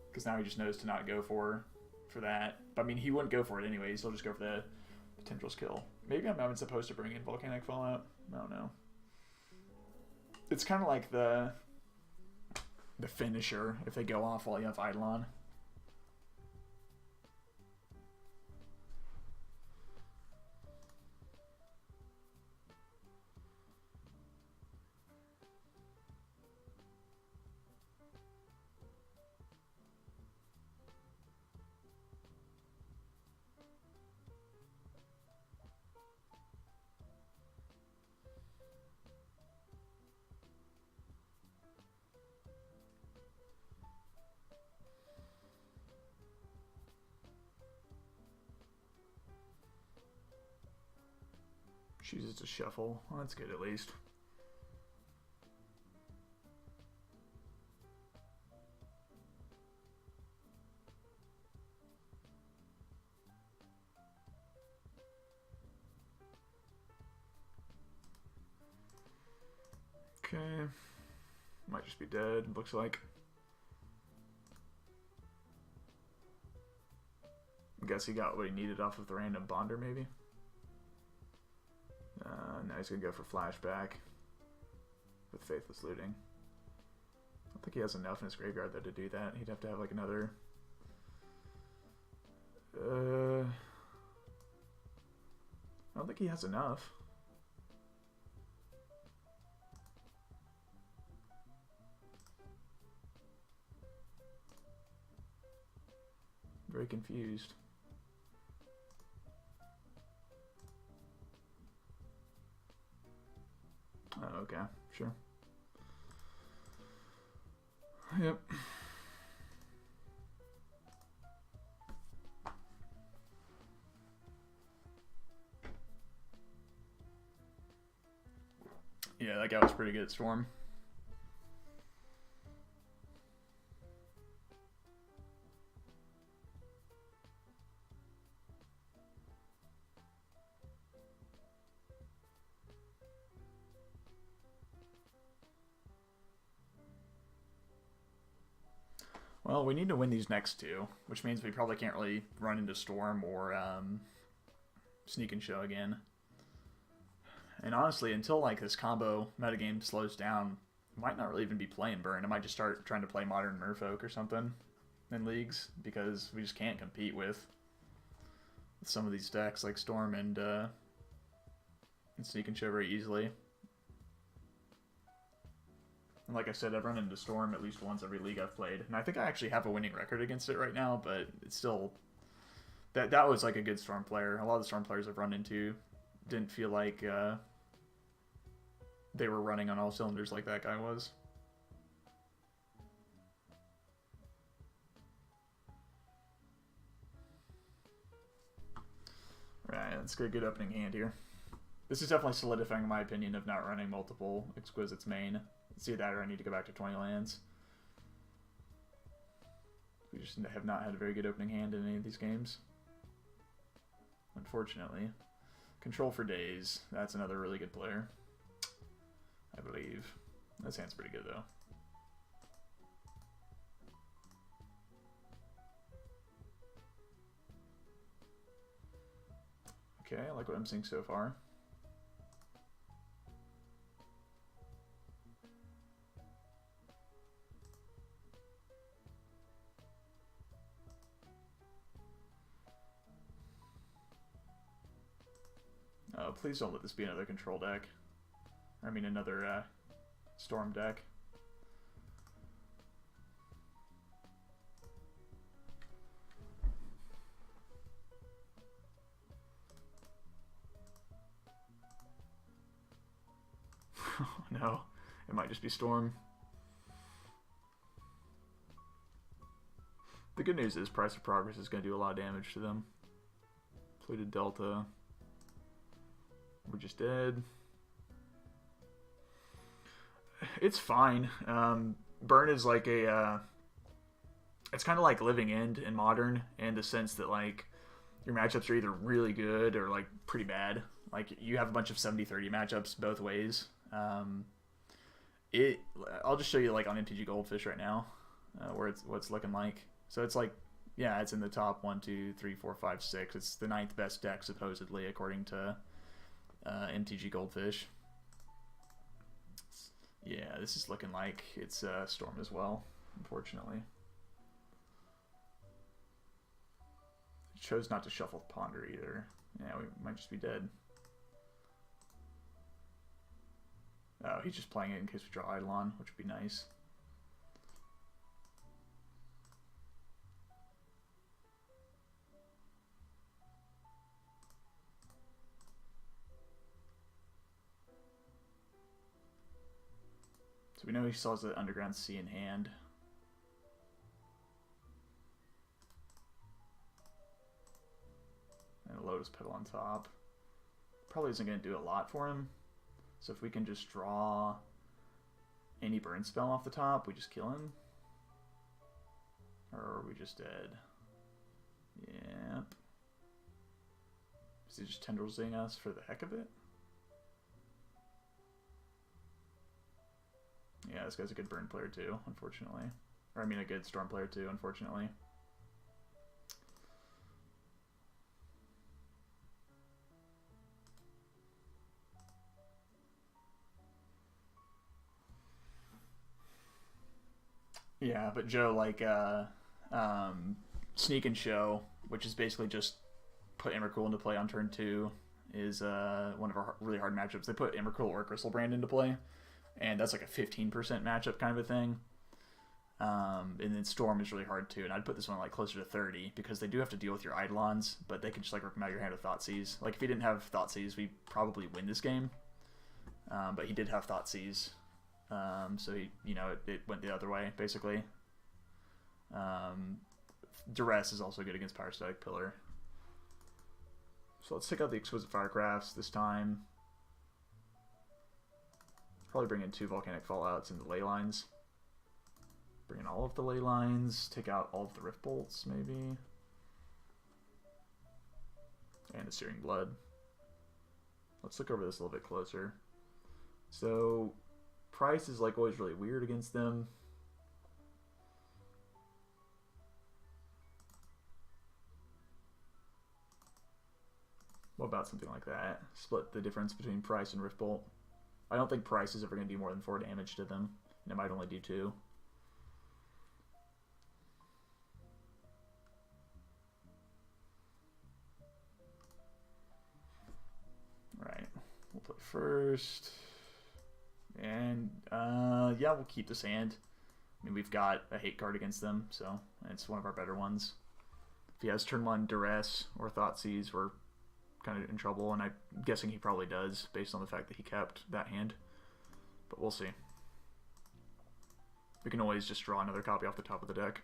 Because now he just knows to not go for that. But I mean, he wouldn't go for it anyways. He'll just go for the Tendrils kill. Maybe I'm not supposed to bring in Volcanic Fallout. I don't know. It's kind of like the finisher if they go off while you have Eidolon. Chooses to shuffle. Well, that's good at least. Okay. Might just be dead, looks like. I guess he got what he needed off of the random Bonder, maybe? Now he's going to go for Flashback with Faithless Looting. I don't think he has enough in his graveyard, though, to do that. He'd have to have, like, another... I don't think he has enough. Very confused. Oh, okay, sure. Yep. Yeah, that guy was pretty good at Storm. Well, we need to win these next two, which means we probably can't really run into Storm or Sneak and Show again. And honestly, until like this combo metagame slows down, I might not really even be playing Burn. I might just start trying to play Modern Merfolk or something in leagues, because we just can't compete with some of these decks like Storm and Sneak and Show very easily. And like I said, I've run into Storm at least once every league I've played, and I think I actually have a winning record against it right now. But it's still that was like a good Storm player. A lot of the Storm players I've run into didn't feel like they were running on all cylinders like that guy was. Right, let's get a good opening hand here. This is definitely solidifying my opinion of not running multiple Exquisites main. It's either that or I need to go back to 20 lands. We just have not had a very good opening hand in any of these games, unfortunately. Control for Days. That's another really good player, I believe. This hand's pretty good, though. Okay, I like what I'm seeing so far. Oh, please don't let this be another control deck. I mean, another Storm deck. Oh no, it might just be Storm. The good news is Price of Progress is going to do a lot of damage to them. Fluted Delta. We're just dead. It's fine. Burn is like a... it's kind of like Living End in Modern, in the sense that, like, your matchups are either really good or, like, pretty bad. Like, you have a bunch of 70-30 matchups both ways. I'll just show you, like, on MTG Goldfish right now, what it's looking like. So it's like, yeah, it's in the top 1, 2, 3, 4, 5, 6. It's the 9th best deck, supposedly, according to MTG Goldfish. Yeah, this is looking like it's Storm as well, unfortunately. It chose not to shuffle Ponder either. Yeah, we might just be dead. Oh, he's just playing it in case we draw Eidolon, which would be nice. So we know he still has the Underground Sea in hand. And a Lotus Petal on top. Probably isn't going to do a lot for him. So if we can just draw any burn spell off the top, we just kill him. Or are we just dead? Yep. Is he just Tendrils-ing us for the heck of it? Yeah, this guy's a good burn player too, unfortunately. Or I mean a good storm player too, unfortunately. Yeah, but Joe, like, Sneak and Show, which is basically just put Emrakul into play on turn 2, is one of our really hard matchups. They put Emrakul or Griselbrand into play, and that's like a 15% matchup kind of a thing. And then Storm is really hard too, and I'd put this one like closer to 30, because they do have to deal with your Eidolons, but they can just like rip them out of your hand with Thoughtseize. Like, if he didn't have Thoughtseize, we probably win this game. But he did have Thoughtseize. So he, you know, it went the other way, basically. Duress is also good against Pyrostatic Pillar. So let's take out the Exquisite Firecrafts this time. Probably bring in 2 Volcanic Fallouts and the Ley Lines. Bring in all of the Ley Lines. Take out all of the Rift Bolts, maybe. And the Searing Blood. Let's look over this a little bit closer. So Price is like always really weird against them. What about something like that? Split the difference between Price and Riftbolt. I don't think Price is ever going to do more than 4 damage to them, and it might only do 2. Alright, we'll play first. And, yeah, we'll keep this hand. I mean, we've got a hate card against them, so it's one of our better ones. If he has turn 1 Duress or Thoughtseize, we're kind of in trouble, and I'm guessing he probably does, based on the fact that he kept that hand. But we'll see. We can always just draw another copy off the top of the deck.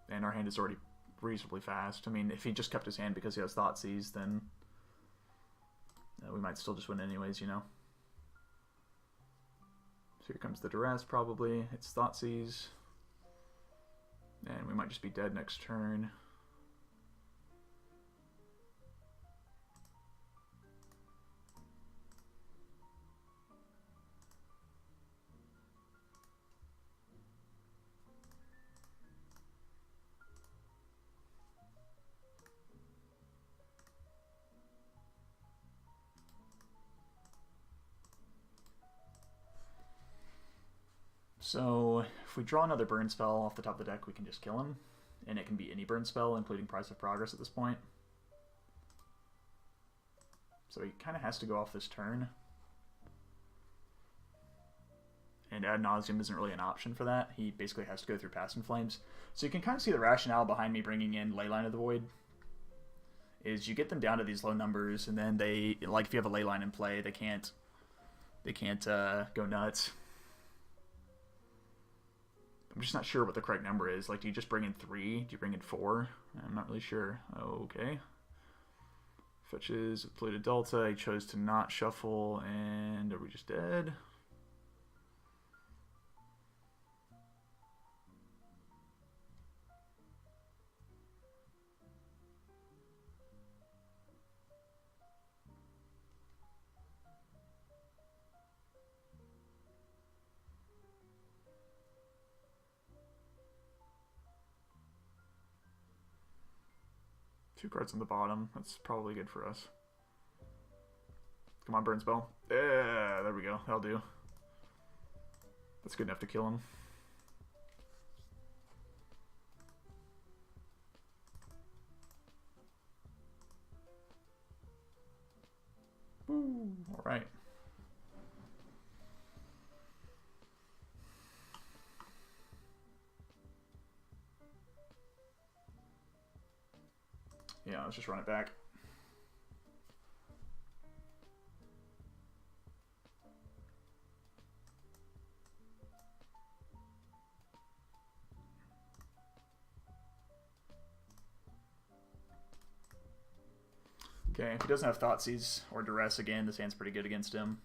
And our hand is already reasonably fast. I mean, if he just kept his hand because he has Thoughtseize, then we might still just win anyways, you know? So here comes the Duress, probably. It's Thoughtseize. And we might just be dead next turn. So if we draw another burn spell off the top of the deck, we can just kill him. And it can be any burn spell, including Price of Progress at this point. So he kind of has to go off this turn. And Ad Nauseam isn't really an option for that. He basically has to go through Past in Flames. So you can kind of see the rationale behind me bringing in Leyline of the Void. Is you get them down to these low numbers, and then they, like, if you have a Leyline in play, they can't go nuts. I'm just not sure what the correct number is. Like, do you just bring in 3? Do you bring in 4? I'm not really sure. Okay. Fetches, played a Delta. He chose to not shuffle, and are we just dead? Two cards on the bottom. That's probably good for us. Come on, burn spell. Yeah, there we go. That'll do. That's good enough to kill him. Woo, all right. Yeah, let's just run it back. Okay, if he doesn't have Thoughtseize or Duress again, this hand's pretty good against him.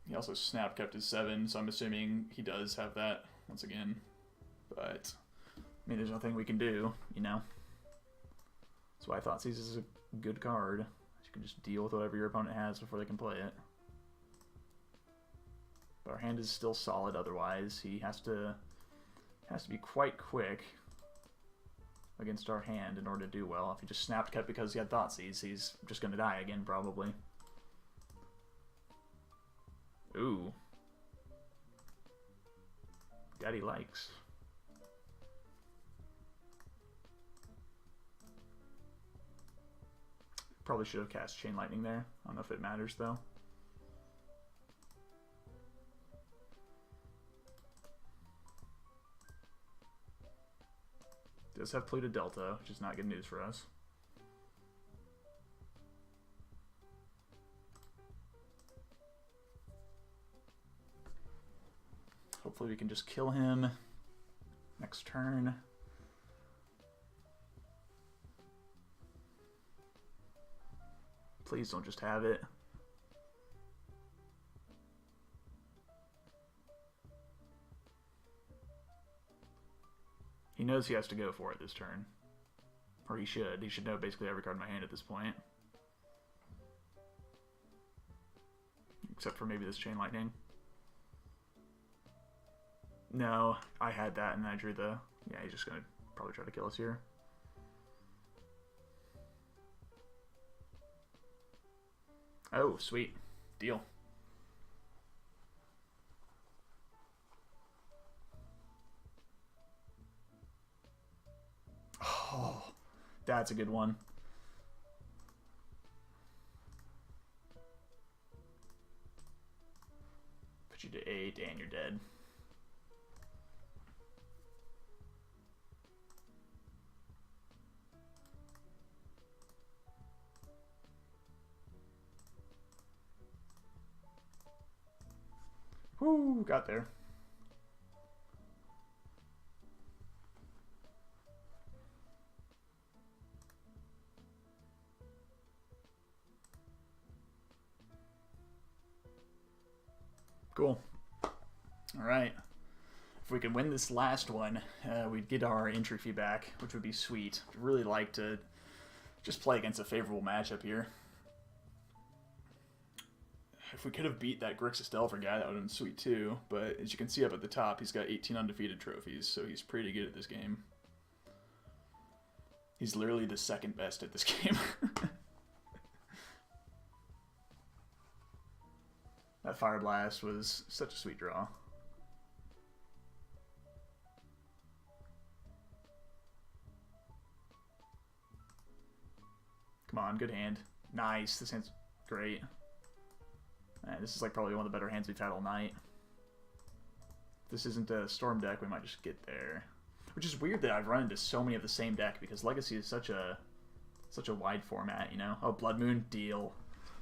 He also snap kept his 7, so I'm assuming he does have that once again. But, I mean, there's nothing we can do, you know? That's why Thoughtseize is a good card. You can just deal with whatever your opponent has before they can play it. But our hand is still solid otherwise. He has to be quite quick against our hand in order to do well. If he just snapped cut because he had Thoughtseize, he's just going to die again, probably. Ooh. Daddy likes. Probably should have cast Chain Lightning there. I don't know if it matters, though. Does have Pluto Delta, which is not good news for us. Hopefully we can just kill him next turn. Please don't just have it. He knows he has to go for it this turn. Or he should. He should know basically every card in my hand at this point. Except for maybe this Chain Lightning. No, I had that and I drew the... Yeah, he's just going to probably try to kill us here. Oh, sweet. Deal. Oh, that's a good one. Put you to 8 and you're dead. Whoo, got there. Cool. All right. If we could win this last one, we'd get our entry fee back, which would be sweet. I'd really like to just play against a favorable matchup here. If we could have beat that Grixis Delver guy, that would have been sweet too. But as you can see up at the top, he's got 18 undefeated trophies, so he's pretty good at this game. He's literally the second best at this game. That Fire Blast was such a sweet draw. Come on, good hand. Nice, this hand's great. This is like probably one of the better hands we've had all night. If this isn't a Storm deck, we might just get there. Which is weird that I've run into so many of the same deck because Legacy is such a wide format, you know? Oh, Blood Moon, deal.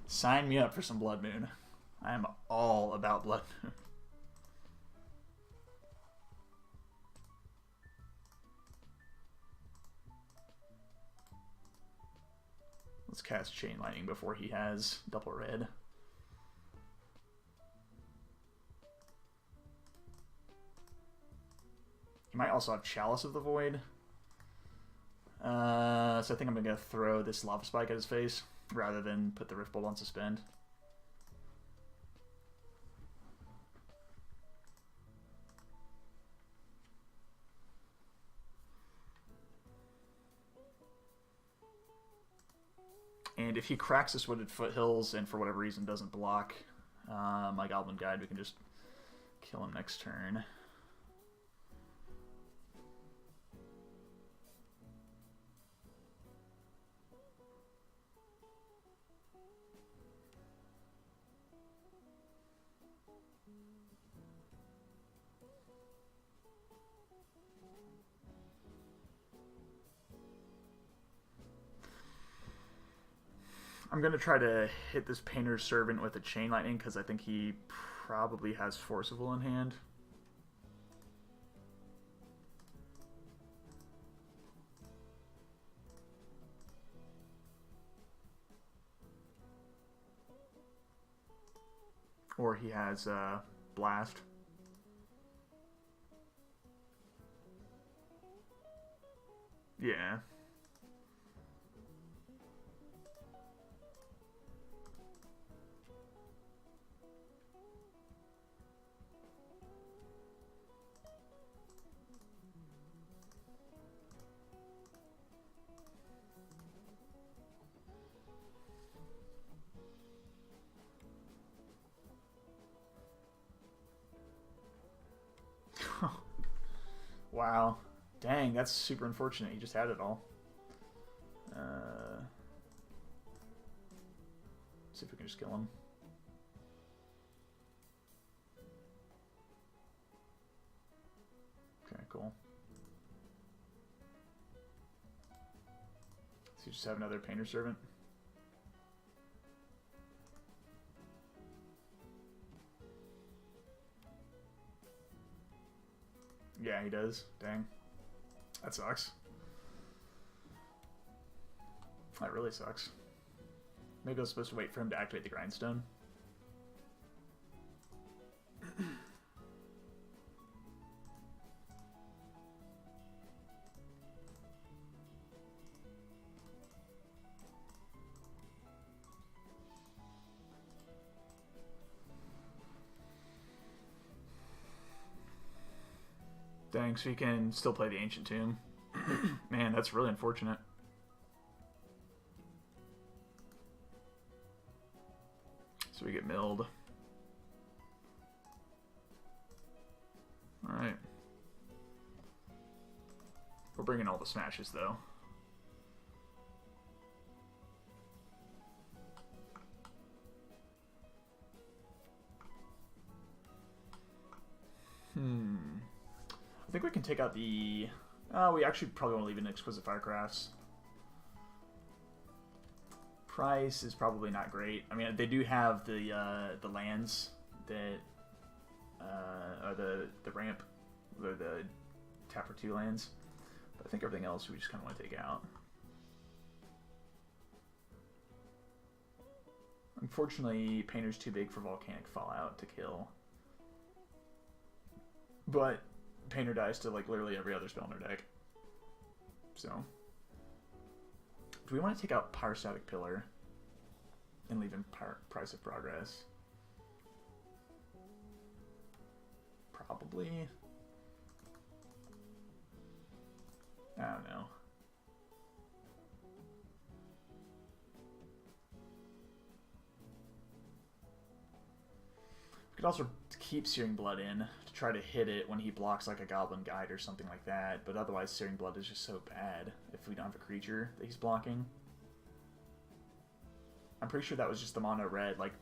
Sign me up for some Blood Moon. I am all about Blood Moon. Let's cast Chain Lightning before he has double red. He might also have Chalice of the Void. So I think I'm going to throw this Lava Spike at his face rather than put the Rift Bolt on suspend. And if he cracks this Wooded Foothills and for whatever reason doesn't block my Goblin Guide, we can just kill him next turn. I'm going to try to hit this Painter's Servant with a Chain Lightning because I think he probably has Forcible in hand. Or he has Blast. Yeah. Wow. Dang, that's super unfortunate. He just had it all. See if we can just kill him. Okay, cool. So you just have another Painter's Servant? Yeah, he does. Dang. That sucks. That really sucks. Maybe I was supposed to wait for him to activate the Grindstone. Dang, so you can still play the Ancient Tomb. Man, that's really unfortunate. So we get milled. Alright. We're bringing all the smashes, though. I think we can take out the... we actually probably want to leave in Exquisite Firecrafts. Price is probably not great. I mean, they do have the lands that are the ramp, or the tap for 2 lands. But I think everything else we just kind of want to take out. Unfortunately, Painter's too big for Volcanic Fallout to kill. But Painter dies to like literally every other spell in their deck. So, do we want to take out Pyrostatic Pillar and leave in Price of Progress? Probably. I don't know. We could also keep Searing Blood in to try to hit it when he blocks like a Goblin Guide or something like that, but otherwise Searing Blood is just so bad if we don't have a creature that he's blocking. I'm pretty sure that was just the mono red, like,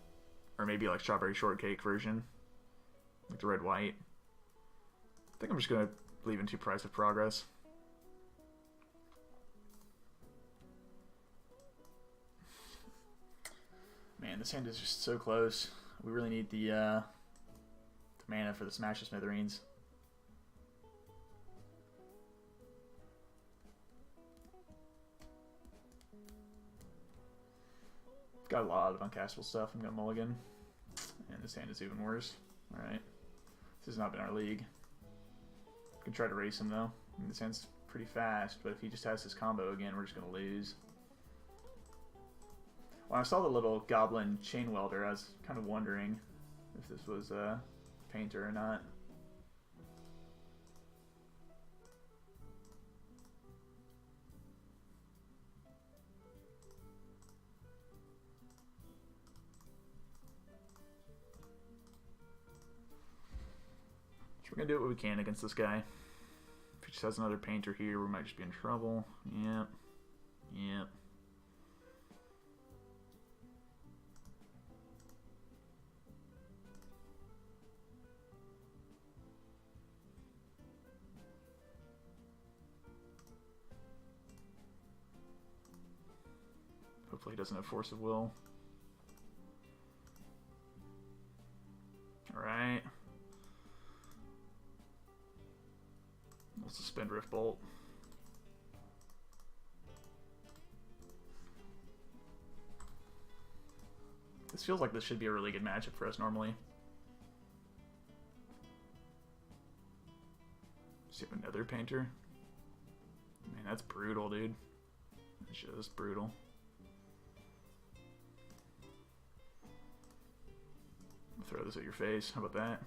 or maybe like Strawberry Shortcake version, like the red-white. I think I'm just gonna leave into Price of Progress. Man, this hand is just so close. We really need the mana for the Smash of Smithereens. Got a lot of uncastable stuff. I'm going to mulligan. And this hand is even worse. Alright. This has not been our league. Can try to race him though. I mean, this hand's pretty fast, but if he just has his combo again, we're just going to lose. When I saw the little goblin chain welder, I was kind of wondering if this was a painter or not. So we're going to do what we can against this guy. If he just has another painter here, we might just be in trouble. Yep. Yep. Hopefully he doesn't have Force of Will. Alright. We'll suspend Rift Bolt. This feels like this should be a really good matchup for us normally. See if another painter. Man, that's brutal, dude. That's just brutal. Throw this at your face. How about that?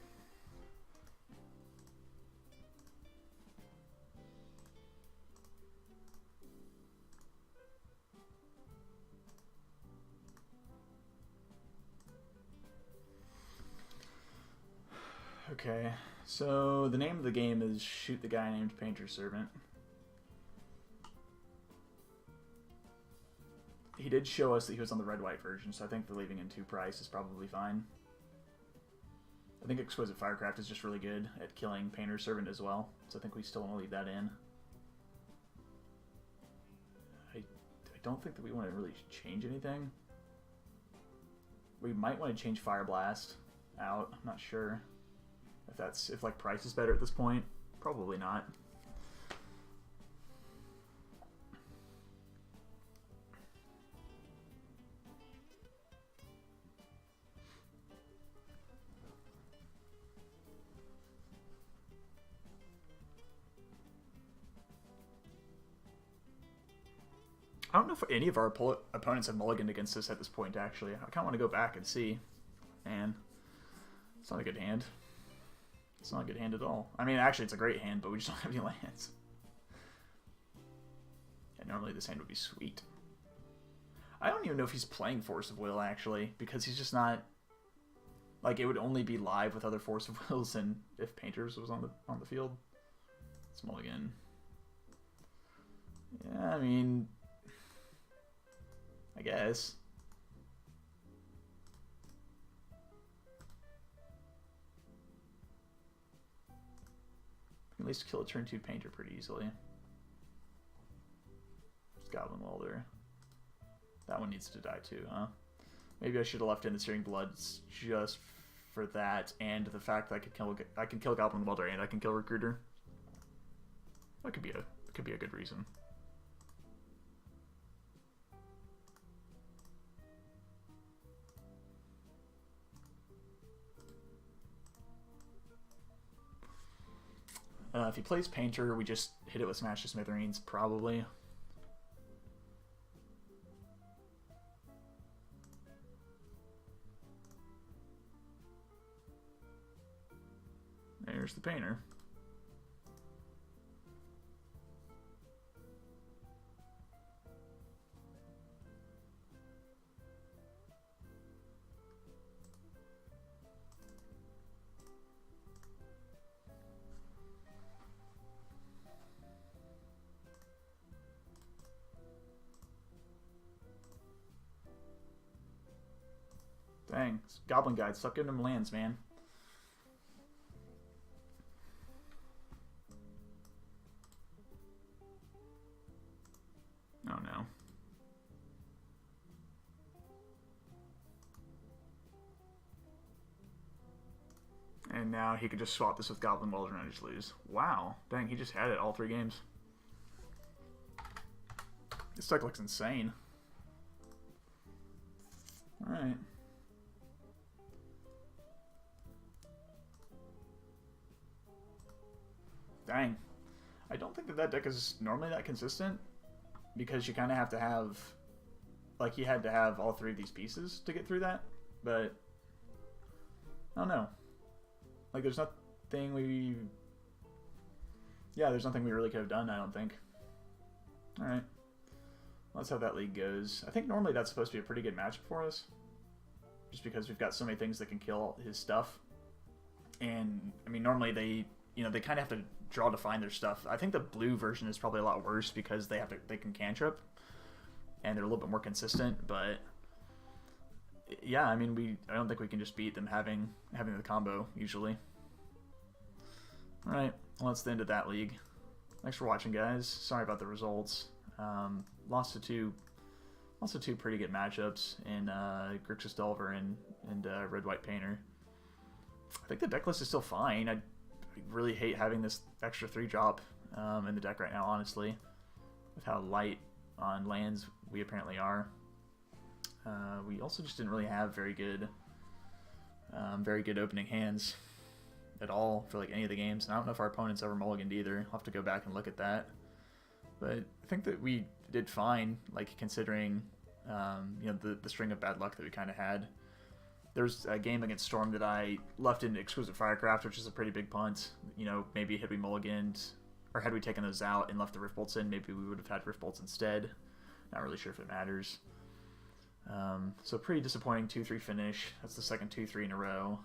Okay, so the name of the game is Shoot the Guy Named Painter Servant. He did show us that he was on the red-white version, so I think the leaving in 2 price is probably fine. I think Exquisite Firecraft is just really good at killing Painter Servant as well, so I think we still want to leave that in. I don't think that we want to really change anything. We might want to change Fire Blast out. I'm not sure if like price is better at this point. Probably not. I don't know if any of our opponents have mulliganed against us at this point, actually. I kind of want to go back and see. And it's not a good hand. It's not a good hand at all. I mean, actually, it's a great hand, but we just don't have any lands. Yeah, normally this hand would be sweet. I don't even know if he's playing Force of Will, actually, because he's just not... Like, it would only be live with other Force of Wills and if Painters was on the field. It's mulligan. Yeah, I mean... I guess. At least kill a turn 2 painter pretty easily. It's Goblin Welder. That one needs to die too, huh? Maybe I should have left in the Searing Bloods just for that, and the fact that I can kill Goblin Welder and I can kill Recruiter. That could be a good reason. If he plays Painter, we just hit it with Smash to Smithereens, probably. There's the Painter. Dang, Goblin Guide, stop giving him lands, man. Oh no. And now he could just swap this with Goblin Welder and I just lose. Wow. Dang, he just had it all 3 games. This deck looks insane. Alright. Dang. I don't think that that deck is normally that consistent, because you kind of have to have, like, he had to have all three of these pieces to get through that, but I don't know. Like, there's nothing we... Yeah, there's nothing we really could have done, I don't think. Alright. Let's see how that league goes. I think normally that's supposed to be a pretty good matchup for us, just because we've got so many things that can kill his stuff. And, I mean, normally they, you know, they kind of have to draw to find their stuff. I think the blue version is probably a lot worse because they can cantrip, and they're a little bit more consistent, but yeah, I mean, I don't think we can just beat them having the combo usually. Alright, well, that's the end of that league. Thanks for watching, guys. Sorry about the results. Lost to two pretty good matchups in Grixis Delver and Red White Painter. I think the deck list is still fine. I really hate having this extra 3-drop in the deck right now, honestly, with how light on lands we apparently are. We also just didn't really have very good opening hands at all for like any of the games, and I don't know if our opponents ever mulliganed either. I'll have to go back and look at that, but I think that we did fine, like, considering you know, the string of bad luck that we kind of had. There was a game against Storm that I left in Exquisite Firecraft, which is a pretty big punt. You know, maybe had we mulliganed, or had we taken those out and left the Rift Bolts in, maybe we would have had Rift Bolts instead. Not really sure if it matters. So pretty disappointing 2-3 finish. That's the second 2-3 in a row.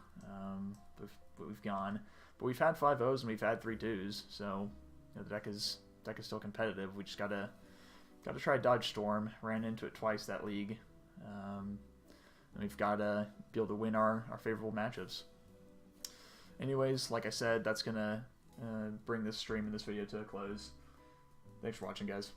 But we've gone. But we've had 5-0s and we've had 3-2s, so you know, the deck is still competitive. We just gotta try Dodge Storm. Ran into it twice that league. And we've got to be able to win our favorable matchups. Anyways, like I said, that's going to bring this stream and this video to a close. Thanks for watching, guys.